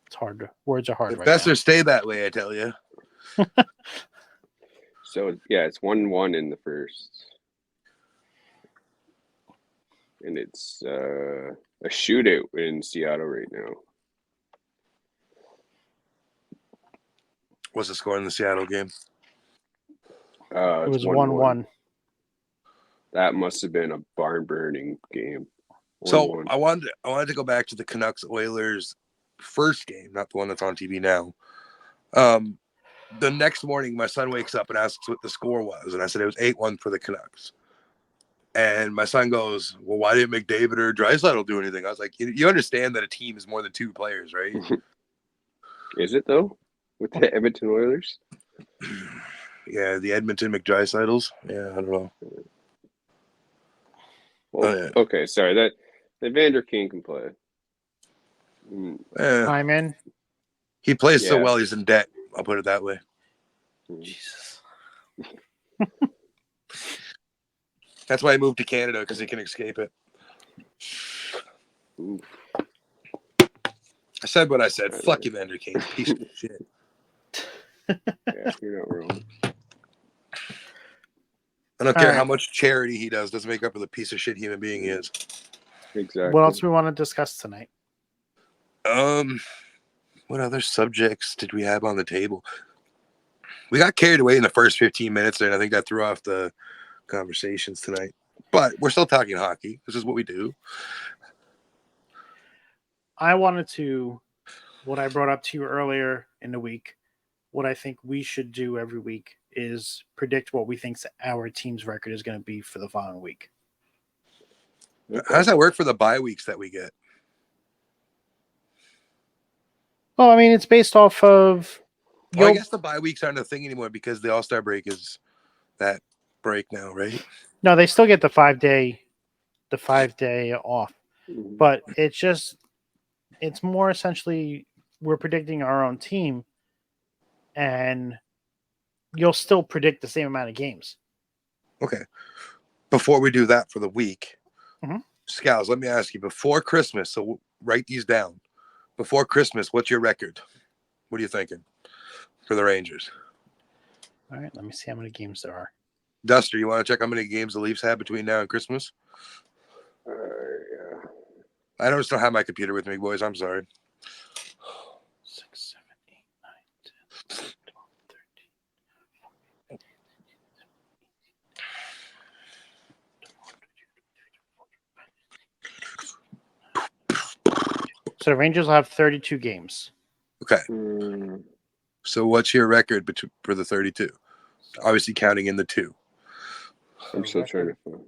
It's hard. Words are hard right
Besser
now.
stay that way, I tell you.
So, yeah, it's 1-1 in the first. And it's a shootout in Seattle right now.
What's the score in the Seattle game?
It was 1-1.
That must have been a barn-burning game. 1-1.
So I wanted to go back to the Canucks Oilers first game, not the one that's on TV now. The next morning, my son wakes up and asks what the score was, and I said it was 8-1 for the Canucks. And my son goes, "Well, why didn't McDavid or Draisaitl do anything?" I was like, "You understand that a team is more than 2 players, right?"
Is it though? With the Edmonton Oilers?
Yeah, the Edmonton McDraisaitls. Yeah, I don't know.
Well,
yeah.
Okay, sorry. That Vander Kane can play.
Hyman.
He plays so well, he's in debt. I'll put it that way.
Jesus.
That's why he moved to Canada, because he can escape it.
Ooh.
I said what I said. Fuck you, Vander Kane. Piece of shit.
Yeah, you're not wrong.
I don't care how much charity he doesn't make up for the piece of shit human being he is.
Exactly.
What else we want to discuss tonight?
What other subjects did we have on the table? We got carried away in the first 15 minutes there, and I think that threw off the conversations tonight. But we're still talking hockey. This is what we do.
I wanted to, what I brought up to you earlier in the week, what I think we should do every week is predict what we think our team's record is going to be for the following week.
How does that work for the bye weeks that we get?
Well, I mean, it's based off of...
Well, I guess the bye weeks aren't a thing anymore because the All-Star break is that break now, right?
No, they still get the 5-day off.
Mm-hmm.
But it's more essentially we're predicting our own team, and you'll still predict the same amount of games.
Okay. Before we do that for the week,
Mhm.
Scalz, let me ask you, before Christmas, so write these down. Before Christmas, what's your record? What are you thinking for the Rangers?
All right, let me see how many games there are.
Duster, you want to check how many games the Leafs have between now and Christmas? I don't still have my computer with me, boys. I'm sorry.
6, 7, 8, 9, 10, 12, 13. So the Rangers will have 32 games.
Okay.
Mm,
So what's your record for the 32? Obviously counting in the 2.
I'm still trying to find.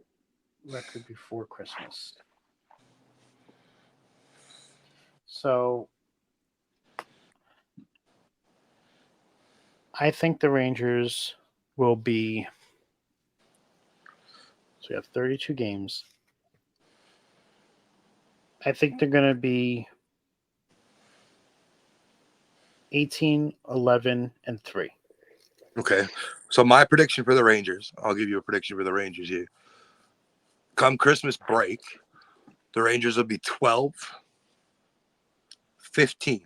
Record before Christmas. So I think the Rangers will be. So we have 32 games. I think they're going to be 18, 11, and 3.
Okay. So my prediction for the Rangers, I'll give you a prediction for the Rangers here. Come Christmas break, the Rangers will be 12, 15.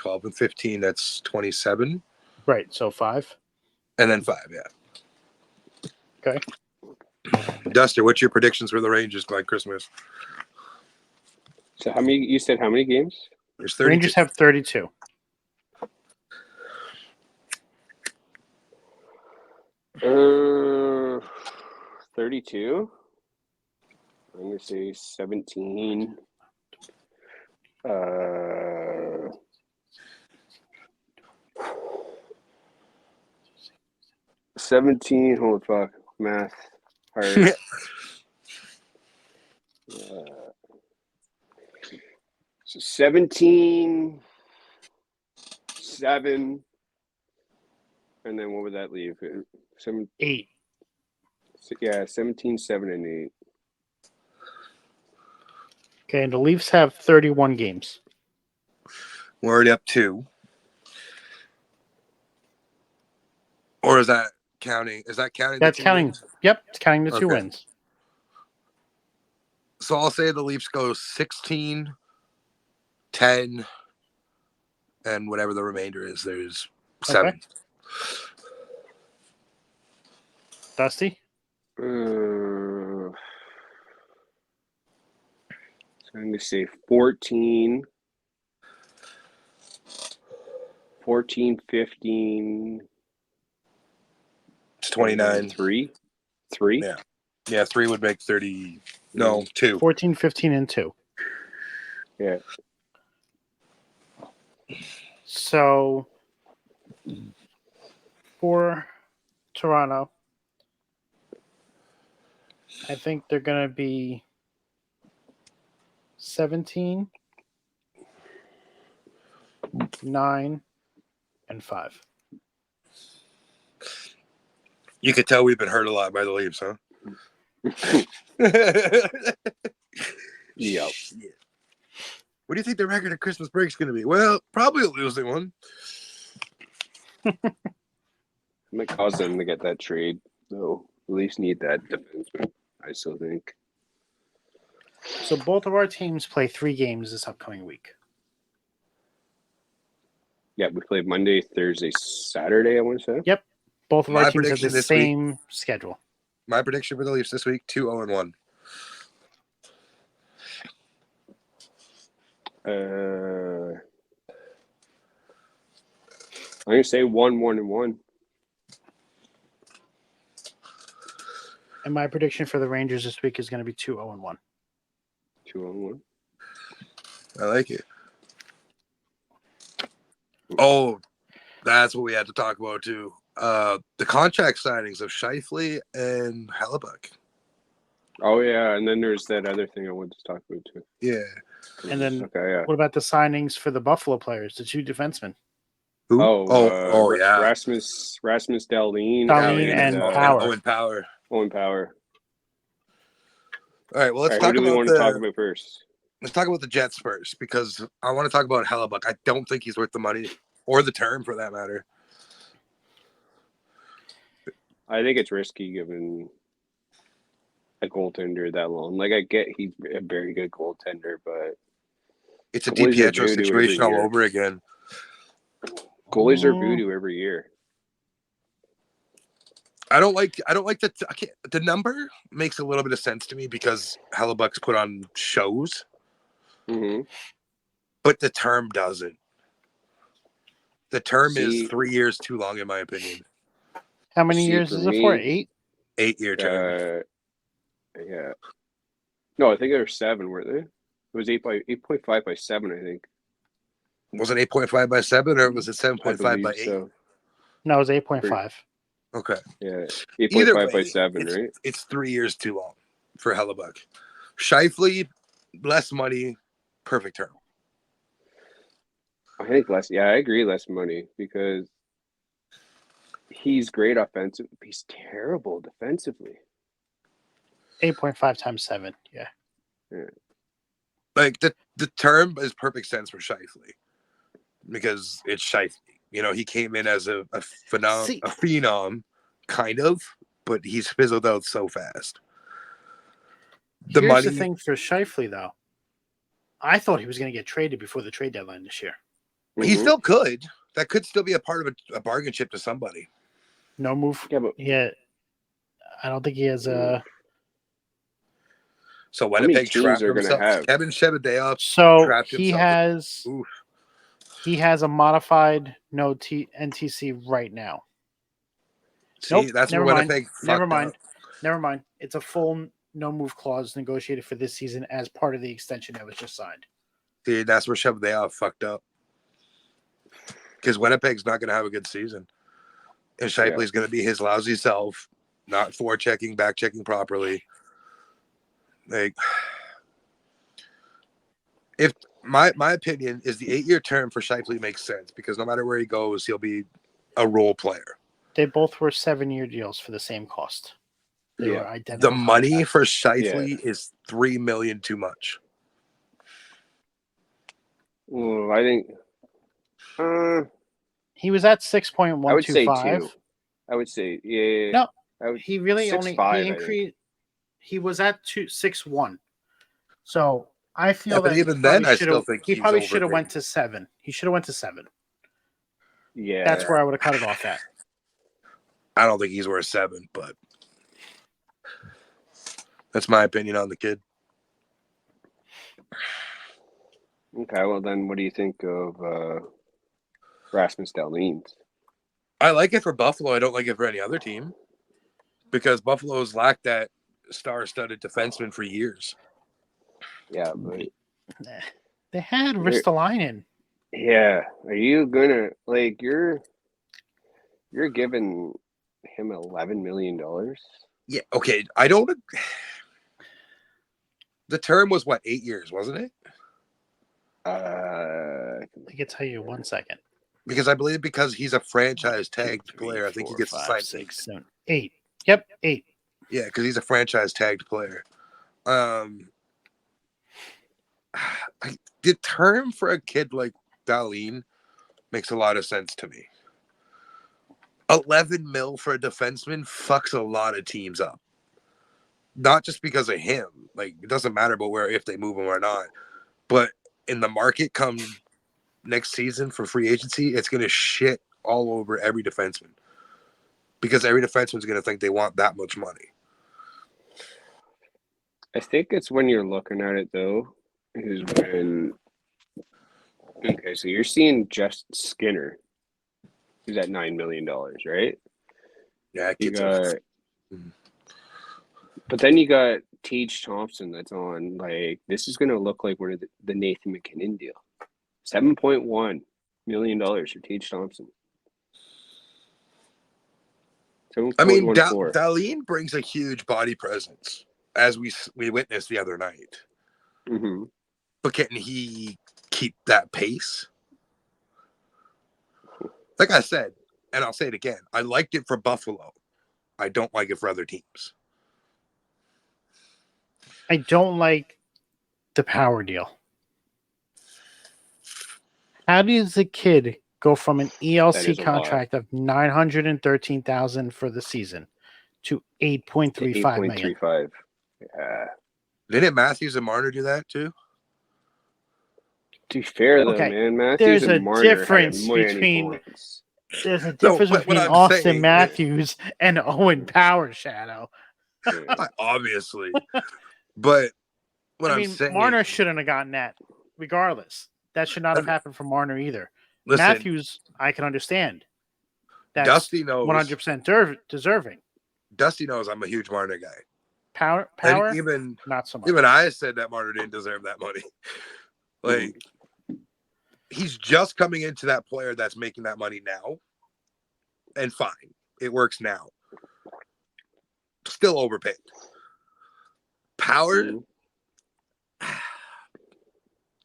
And 15, that's 27.
Right. So 5.
And then 5, yeah.
Okay.
Duster, what's your predictions for the Rangers by Christmas?
So how many? You said how many games?
There's 32.
Rangers have 32.
32. I'm gonna say 17. 17. Holy fuck, math hard. So 17, 7, and then what would that leave? 7,
8.
yeah, 17, 7, and 8.
Okay. And the Leafs have 31 games.
We're already up 2. Or is that counting? Is that counting?
That's
the 2
counting.
wins?
Yep. It's counting the 2
Okay.
wins.
So I'll say the Leafs go 16, 10, and whatever the remainder is. There's 7.
Okay. Dusty?
So I'm going to say 14, 15.
It's 29.
3?
Yeah. Yeah, 3 would make 30. No, 2.
14, 15, and 2.
Yeah.
So for Toronto, I think they're going to be 17, 9, and 5.
You could tell we've been hurt a lot by the Leafs, huh?
Yeah.
Shit. What do you think the record of Christmas break is going to be? Well, probably a losing one.
Might cause them to get that trade, though. At least need that defenseman, I still think.
So both of our teams play 3 games this upcoming week.
Yeah, we played Monday, Thursday, Saturday, I want to say.
Yep. Both of
My
our teams have
prediction
the
this
same schedule.
My prediction for the Leafs this week, 2-0-1.
I'm going to say 1-1-1.
And my prediction for the Rangers this week is going to be 2-0-1.
2-1.
I like it. Oh, that's what we had to talk about, too. The contract signings of Scheifele and Hellebuck.
Oh, yeah, and then there's that other thing I wanted to talk about, too.
Yeah.
And then
Okay, yeah.
what about the signings for the Buffalo players, the 2 defensemen?
Who?
Oh,
Yeah.
Rasmus Dahlin.
Dahlin and Power.
Owen Power.
Owen Power.
All right, well, let's
All right,
talk
who do we
about
want to talk about first?
Let's talk about the Jets first, because I want to talk about Hellebuck. I don't think he's worth the money or the term, for that matter.
I think it's risky given a goaltender that long. Like, I get he's a very good goaltender, but
It's a
goalies are
DiPietro
voodoo
situation
every
all
year.
over again.
Goalies are voodoo every year.
I don't like the number makes a little bit of sense to me because Hellebuck's put on shows, but the term doesn't. The term is 3 years too long, in my opinion.
How many years is it for? 8?
8-year term.
Yeah. No, I think there were 7, weren't they? It was 8.5 by 7, I think.
Was it 8.5 by 7 or was it 7.5 by 8?
So.
No, it was 8.5.
Okay.
Yeah. 8.5 by 7, right?
It's 3 years too long for Hellebuck. Scheifele, less money, perfect term.
I think less. Yeah, I agree. Less money because he's great offensive. He's terrible defensively.
8.5 times 7. Yeah.
Like the term is perfect sense for Scheifele because it's Scheifele. You know, he came in as a phenom, kind of, but he's fizzled out so fast.
Here's the thing for Scheifele, though. I thought he was going to get traded before the trade deadline this year.
He still could. That could still be a part of a bargain chip to somebody.
No move. Yeah, I don't think he has a.
So Winnipeg trapped himself. Kevin Cheveldayoff.
So he has a modified no NTC right now.
See, that's where Winnipeg
Never mind. It's a full no move clause negotiated for this season as part of the extension that was just signed.
See, that's where Cheveldayoff fucked up. Because Winnipeg's not going to have a good season. And Scheifele's going to be his lousy self, not forechecking, back checking properly. Like, if my opinion is the 8-year term for Scheifele makes sense because no matter where he goes, he'll be a role player.
They both were 7-year deals for the same cost. They were identical.
The money for Scheifele is $3 million too much.
Well, I think
he was at 6.125.
I would say 2. I would say
No, he really only increased. He was at 6.1. So I feel that
even then, I still think
he probably should have went to 7. He should have went to 7.
Yeah,
that's where I would have cut it off at.
I don't think he's worth 7, but that's my opinion on the kid.
Okay, well then, what do you think of Rasmus Dahlins?
I like it for Buffalo. I don't like it for any other team because Buffalo's lacked that star-studded defenseman for years.
Yeah, but
they had Ristolainen.
Yeah, are you gonna you're giving him $11 million?
Yeah, okay. I don't. The term was what, 8 years, wasn't it?
I can tell you 1 second.
Because I believe because he's a franchise tagged player, I think he gets to sign
6, 7, 8. Yep, 8.
Yeah, because he's a franchise tagged player. The term for a kid like Dahlin makes a lot of sense to me. 11 mil for a defenseman fucks a lot of teams up. Not just because of him. Like, it doesn't matter about if they move him or not. But in the market come next season for free agency, it's going to shit all over every defenseman. Because every defenseman's going to think they want that much money.
I think it's when you're looking at it, though, is when... Okay, so you're seeing just Skinner. He's at $9 million, right?
Yeah,
but then you got Tage Thompson that's on. This is going to look like one of the Nathan McKinnon deal. $7.1 million for Tage Thompson.
I mean, Dahlin brings a huge body presence, as we witnessed the other night.
Mm-hmm.
But can he keep that pace? Like I said, and I'll say it again, I liked it for Buffalo. I don't like it for other teams.
I don't like the power deal. How does a kid go from an ELC contract of $913,000 for the season to $8.35 million?
Yeah.
Didn't Matthews and Marner do that too?
To be fair, though, man, Matthews
there's
and
a
Marner
difference between. There's a difference
what
between
I'm
Austin
saying-
Matthews and Owen Power Shadow.
Obviously, but what
I
I'm
mean,
saying,
Marner shouldn't have gotten that, regardless. That should not have happened for Marner either.
listen,
Matthews, I can understand. That's
Dusty knows.
100% deserving.
Dusty knows I'm a huge Marner guy.
Power,
And even
not so much.
even I said that Marner didn't deserve that money. Like, he's just coming into that player that's making that money now, and fine, it works now. Still overpaid. Power.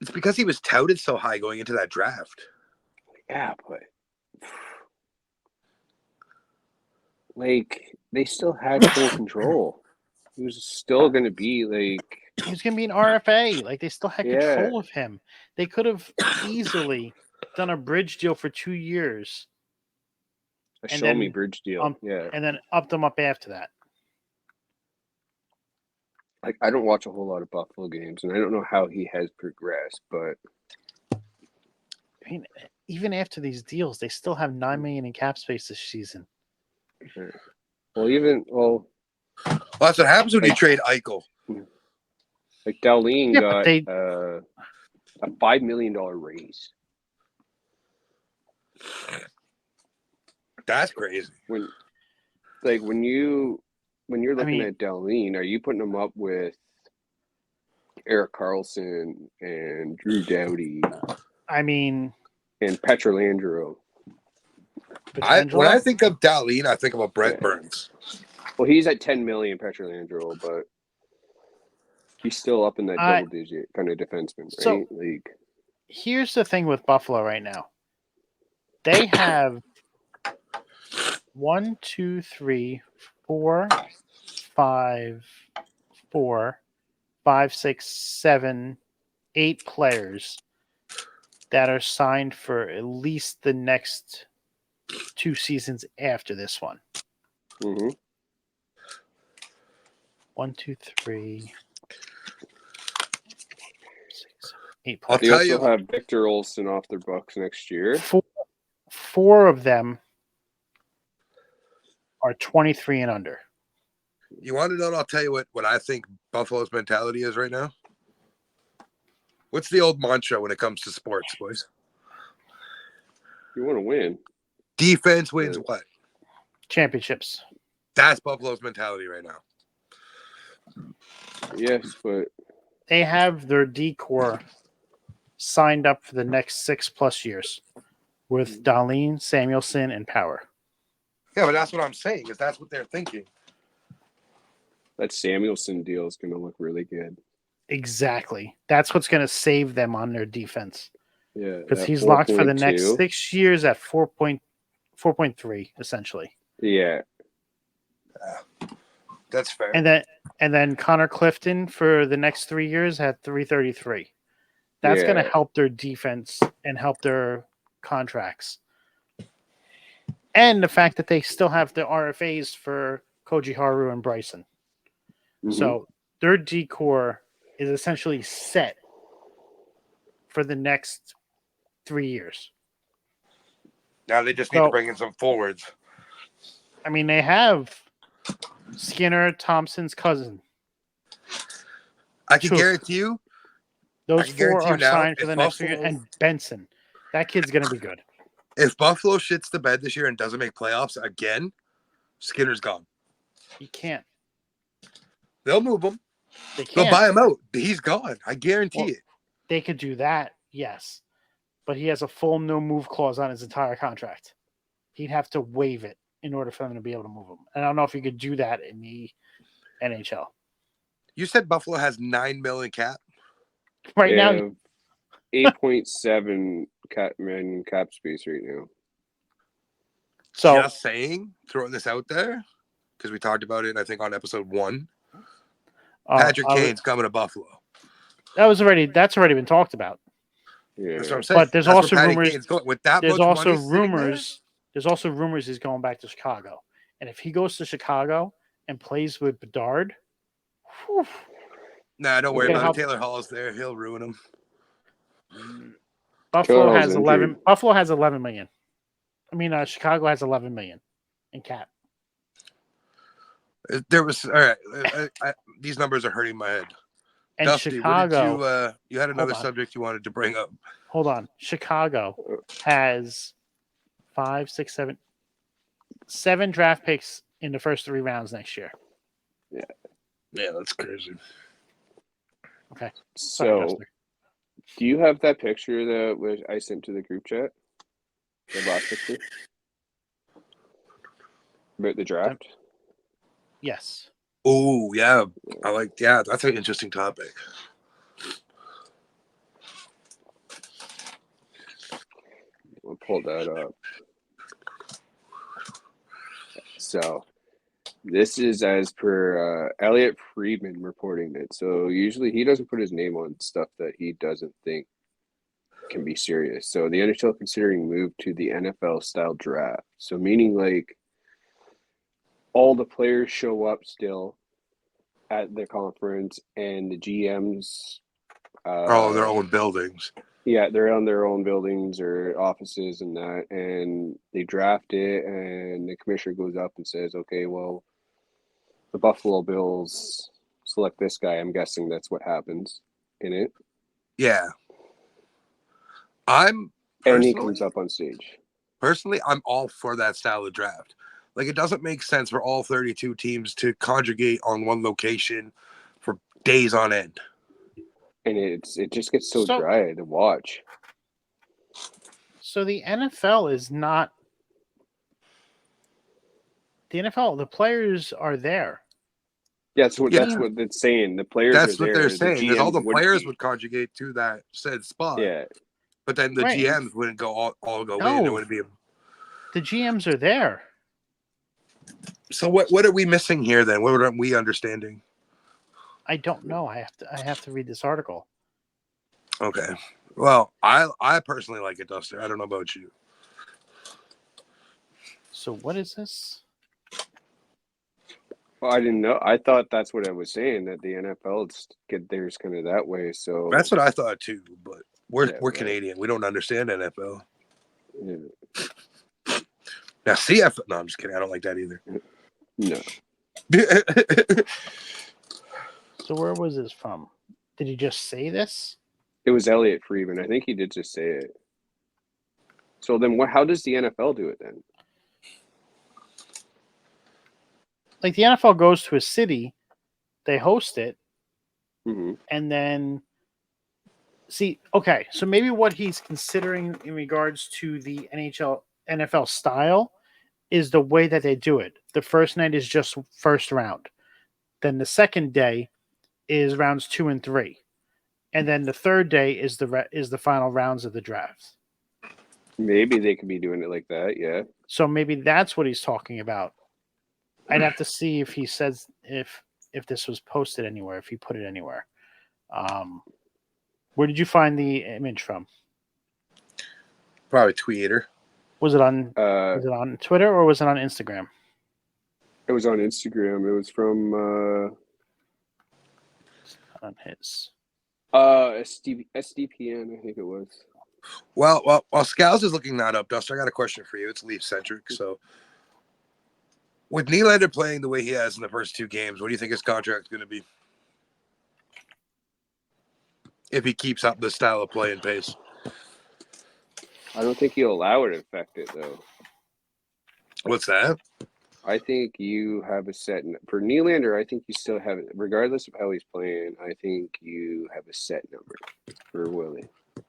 It's because he was touted so high going into that draft.
Yeah, but like they still had full control. He was still going to be like
He was going to be an RFA. Like, they still had
Yeah.
control of him. They could have easily done a bridge deal for 2 years
a
And
show
then,
me bridge deal. Yeah,
and then upped them up after that.
I don't watch a whole lot of Buffalo games, and I don't know how he has progressed, but
I mean, even after these deals, they still have $9 million in cap space this season.
well,
That's what happens when you trade Eichel.
like Darlene
Yeah,
got
but
a $5 million raise.
That's crazy.
When you're looking at Darlene, are you putting him up with Erik Karlsson and Drew Doughty
I mean,
and Petrolangelo?
When I think of Darlene, I think about Brent Burns.
Well, he's at 10 million, Petrolangelo, but he's still up in that double digit kind of defenseman, right?
So- here's the thing with Buffalo right now. They have 1, 2, 3, 4, 5, 4, 5, 6, 7, 8 players that are signed for at least the next 2 seasons after this one.
Mm-hmm.
1, 2, 3, 6, 8
I'll
players.
They
tell
also
you,
have Victor Olsen off their books next year.
Four of them are 23 and under.
you want to know? I'll tell you what I think Buffalo's mentality is right now. What's the old mantra when it comes to sports, boys?
You want to win.
Defense wins
Yeah.
what?
Championships.
That's Buffalo's mentality right now.
Yes, but
They have their decor signed up for the next 6+ years with Darlene, Samuelson, and Power.
Yeah, but that's what I'm saying. Is that's what they're thinking.
that Samuelson deal is going to look really good.
Exactly. That's what's going to save them on their defense.
Yeah,
Because
that
he's locked for the
4.2.
next 6 years at 4.3, essentially.
Yeah,
That's fair.
And then Connor Clifton for the next 3 years at 333. That's going to
Yeah.
help their defense and help their contracts. And the fact that they still have the RFAs for Koji Haru and Bryson.
Mhm.
So their decor is essentially set for the next 3 years.
Now they just need to bring in some forwards.
I mean, they have Skinner, Thompson's cousin.
I can
True.
guarantee you.
Those
can
4
guarantee you
are
now,
signed for
if
the next 3 years.
Buffalo-
And Benson. That kid's going to be good.
If Buffalo shits the bed this year and doesn't make playoffs again, Skinner's gone.
You can't.
They'll move him.
They
They'll
can't.
buy him out. He's gone. I guarantee
Well,
it.
They could do that, yes. But he has a full no move clause on his entire contract. He'd have to waive it in order for them to be able to move him. And I don't know if you could do that in the NHL.
You said Buffalo has $9 million cap.
Right
They
now,
have 8.7 cap space right now.
so
Just saying, throwing this out there because we talked about it. I think on episode 1. Patrick Kane's coming to Buffalo.
that's already been talked about.
Yeah.
That's what I'm saying.
But there's
That's
also
where Patty
rumors.
Kane's going. With that
There's
much
also
money sitting there,
rumors. There's also rumors he's going back to Chicago. And if he goes to Chicago and plays with Bedard, whew,
Nah, don't worry
Okay,
about
how-
it. Taylor Hall's there. He'll ruin him.
Buffalo
Taylor
has
Hall's
11.
injured.
Buffalo has 11 million. Chicago has 11 million in cap.
There was all right. These numbers are hurting my head.
And
Dusty,
Chicago,
what did you had another
on.
subject you wanted to bring up?
Hold on. Chicago has 5, 6, 7, 7 draft picks in the first 3 rounds next year.
Yeah, that's crazy.
Okay.
So, do you have that picture that I sent to the group chat? The last picture about the draft.
Yes.
Oh yeah, that's an interesting topic.
We'll pull that up. So, this is as per Elliot Friedman reporting it. So, usually he doesn't put his name on stuff that he doesn't think can be serious. So, the NHL considering move to the NFL style draft. So, meaning like all the players show up still at the conference and the GMs
Their own buildings.
Yeah, they're on their own buildings or offices and that, and they draft it, and the commissioner goes up and says, okay, well, the Buffalo Bills select this guy. I'm guessing that's what happens in it.
Yeah.
And he comes up on stage.
Personally, I'm all for that style of draft. Like, it doesn't make sense for all 32 teams to congregate on one location for days on end.
And it just gets so dry to watch.
So the NFL is not. The NFL, the players are there.
That's what it's saying. The players are there.
That's what they're saying.
The
all the players would conjugate to that said spot.
Yeah.
But then the GMs wouldn't go all go in. It wouldn't be.
The GMs are there.
So what are we missing here then? What are we understanding?
I don't know. I have to read this article.
Okay. Well, I personally like it, Duster. I don't know about you.
So what is this?
Well, I didn't know. I thought that's what I was saying, that the NFL get theirs kind of that way. So
that's what I thought too. But we're Canadian. We don't understand NFL.
Yeah.
Now CF. No, I'm just kidding. I don't like that either.
No.
So where was this from? Did he just say this?
It was Elliot Friedman. I think he did just say it. So then how does the NFL do it then?
Like the NFL goes to a city, they host it,
mm-hmm.
and then so maybe what he's considering in regards to the NFL style is the way that they do it. The first night is just first round. Then the second day is rounds 2 and 3. And then the third day is the final rounds of the draft.
Maybe they could be doing it like that, yeah.
So maybe that's what he's talking about. I'd have to see if he says if this was posted anywhere, if he put it anywhere. Where did you find the image from?
Probably Twitter.
Was it on Twitter or was it on Instagram?
It was on Instagram. It was from
on his
SDPN, I think it was.
Well, while Scalz is looking that up, Dust, I got a question for you. It's Leaf centric. So, with Nylander playing the way he has in the first 2 games, what do you think his contract's going to be? If he keeps up the style of play and pace.
I don't think he'll allow it to affect it, though.
What's that?
I think you have a set for Nylander. I think you still have it, regardless of how he's playing. I think you have a set number for Willie.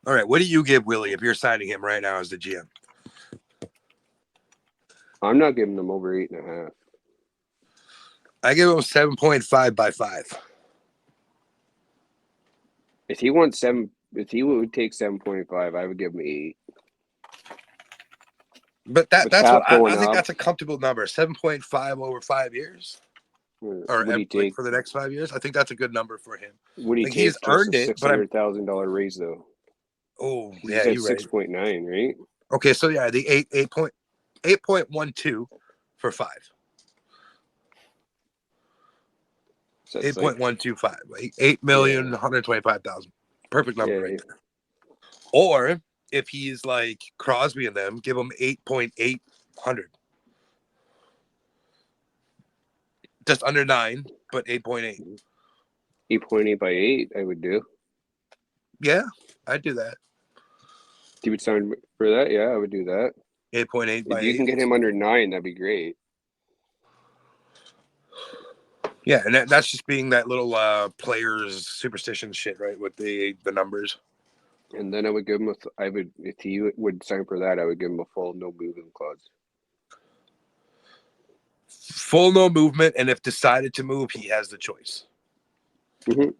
All right, what do you give Willie if you're signing him right now as the GM?
I'm not giving him over 8.5.
I give him 7.5 by 5.
If he would take 7.5, I would give him 8.
But that's what I think that's a comfortable number. 7.5 over 5 years, or for the next 5 years. I think that's a good number for him.
Would he take
he's earned it?
$600,000 raise though.
Oh
yeah, you're right. 6.9, right?
Okay, so yeah, the 8.12 for 5. So 8.125, like 8,125,000. Perfect number right there. Or if he's like Crosby and them, give him 8.800. Just under 9, but 8.8.
8.8 by 8, I would do.
Yeah, I'd do that.
You would sign for that? Yeah, I would do that.
8.8 by
If you
8.
can get him under 9, that'd be great.
Yeah, and that's just being that little players superstition shit, right? With the numbers.
And then I would give him if he would sign for that, I would give him a full no movement clause.
Full no movement, and if decided to move, he has the choice.
Mm-hmm.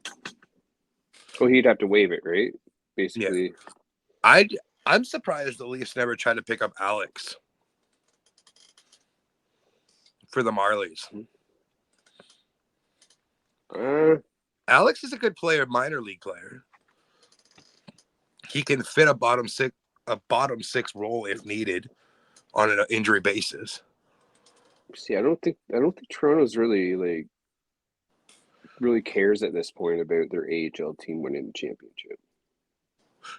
Oh, he'd have to waive it, right? Basically.
Yeah. I'm surprised the Leafs never tried to pick up Alex for the Marlies. Alex is a good player, minor league player. He can fit a bottom six role if needed on an injury basis.
See, I don't think Toronto's really cares at this point about their AHL team winning the championship.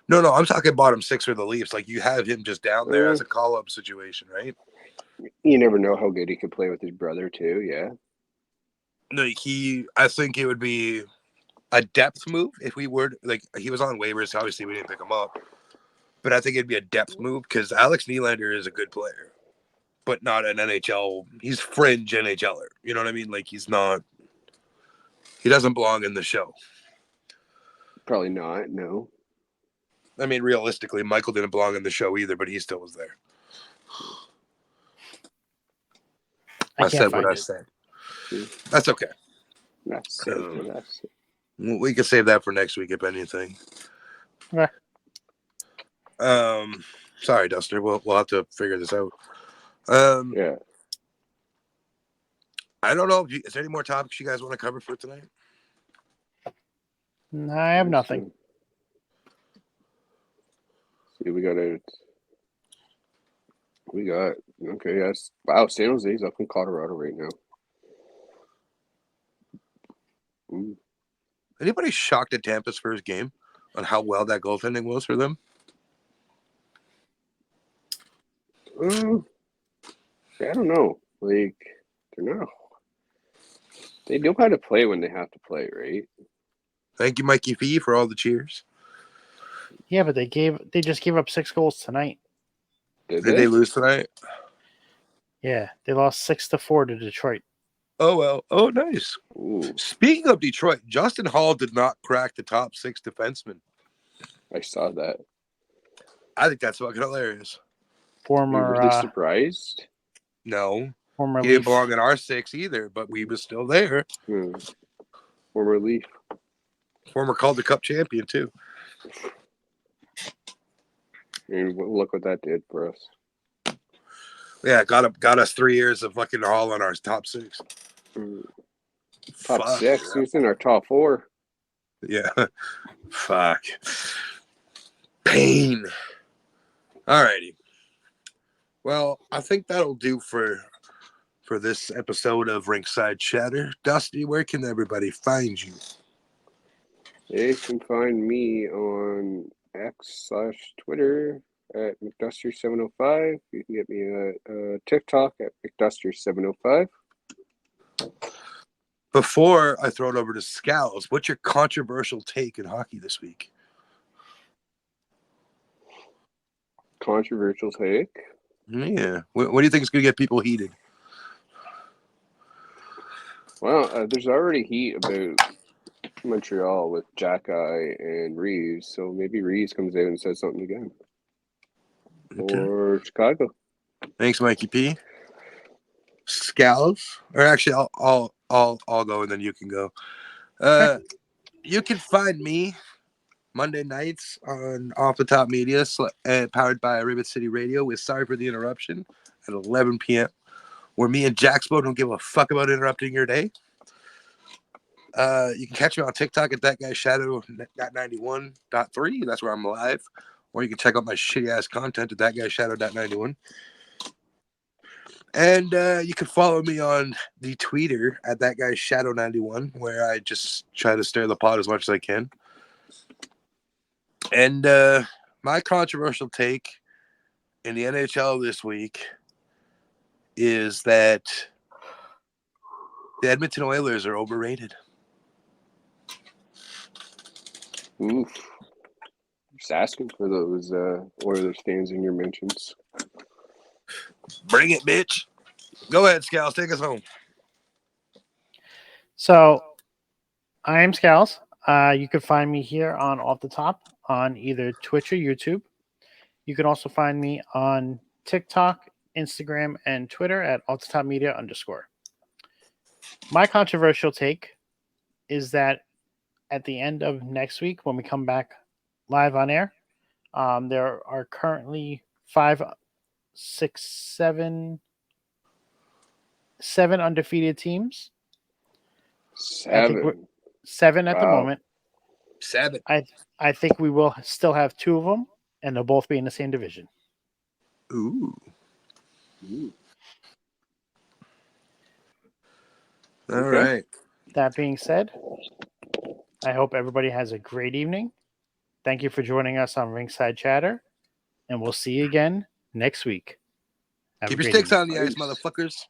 No, I'm talking bottom 6 for the Leafs. Like, you have him just down there as a call-up situation, right?
You never know how good he could play with his brother too. Yeah.
No, I think it would be a depth move if we were like he was on waivers. Obviously, we didn't pick him up, but I think it'd be a depth move because Alex Nylander is a good player, but not an NHL. He's fringe NHLer. You know what I mean? Like, he's not. He doesn't belong in the show.
Probably not. No.
I mean, realistically, Michael didn't belong in the show either, but he still was there. I said what I said. That's okay.
That's
we can save that for next week, if anything.
Okay.
Sorry, Duster. We'll have to figure this out.
Yeah.
I don't know. Is there any more topics you guys want to cover for tonight?
No, I have nothing.
See, we got okay. Yes. Wow, San Jose's up in Colorado right now.
Anybody shocked at Tampa's first game on how well that goaltending was for them?
I don't know. Like, they're not. They know how to play when they have to play, right?
Thank you, Mikey Fee, for all the cheers.
Yeah, but they just gave up 6 goals tonight.
Did they lose tonight?
Yeah, they lost 6-4 to Detroit.
Oh, well. Oh, nice.
Ooh.
Speaking of Detroit, Justin Hall did not crack the top 6 defensemen.
I saw that.
I think that's fucking hilarious.
Former
really surprised?
No.
Former
he
Leaf.
didn't belong in our 6 either, but we was still there.
Former Leaf.
Former Calder Cup champion, too.
And look what that did for us.
Yeah, got us 3 years of fucking Hall on our top 6.
Top 6? Who's in our top 4?
Yeah. Fuck. Pain. Alrighty. Well, I think that'll do for this episode of Rinkside Chatter. Dusty, where can everybody find you?
They can find me on X/Twitter at McDuster705. You can get me a TikTok at McDuster705.
Before I throw it over to Scalz, what's your controversial take in hockey this week?
Controversial take?
Yeah. What do you think is going to get people heated?
Well, there's already heat about Montreal with Jack-Eye and Reeves, so maybe Reeves comes out and says something again. Okay. Or Chicago.
Thanks, Mikey P. Scalz, or actually, I'll go and then you can go. You can find me Monday nights on Off the Top Media, powered by Rivet City Radio, with Sorry for the Interruption at 11 p.m., where me and Jaxpo don't give a fuck about interrupting your day. You can catch me on TikTok at that guy Shadow.91.3. That's where I'm live. Or you can check out my shitty ass content at that guy Shadow.91. And you can follow me on the Twitter at that guy Shadow91, where I just try to stir the pot as much as I can. And My controversial take in the NHL this week is that the Edmonton Oilers are overrated.
Oof. Just asking for those Oilers fans in your mentions.
Bring it, bitch. Go ahead, Scalz. Take us home.
So, I am Scalz. You can find me here on Off the Top on either Twitch or YouTube. You can also find me on TikTok, Instagram, and Twitter at off-the-top-media_. My controversial take is that at the end of next week, when we come back live on air, there are currently seven undefeated teams. Seven at the moment.
7.
I think we will still have 2 of them, and they'll both be in the same division.
Ooh. All right.
That being said, I hope everybody has a great evening. Thank you for joining us on Ringside Chatter, and we'll see you again next week. Have
Keep
a
your
great
sticks
evening.
on the ice, motherfuckers.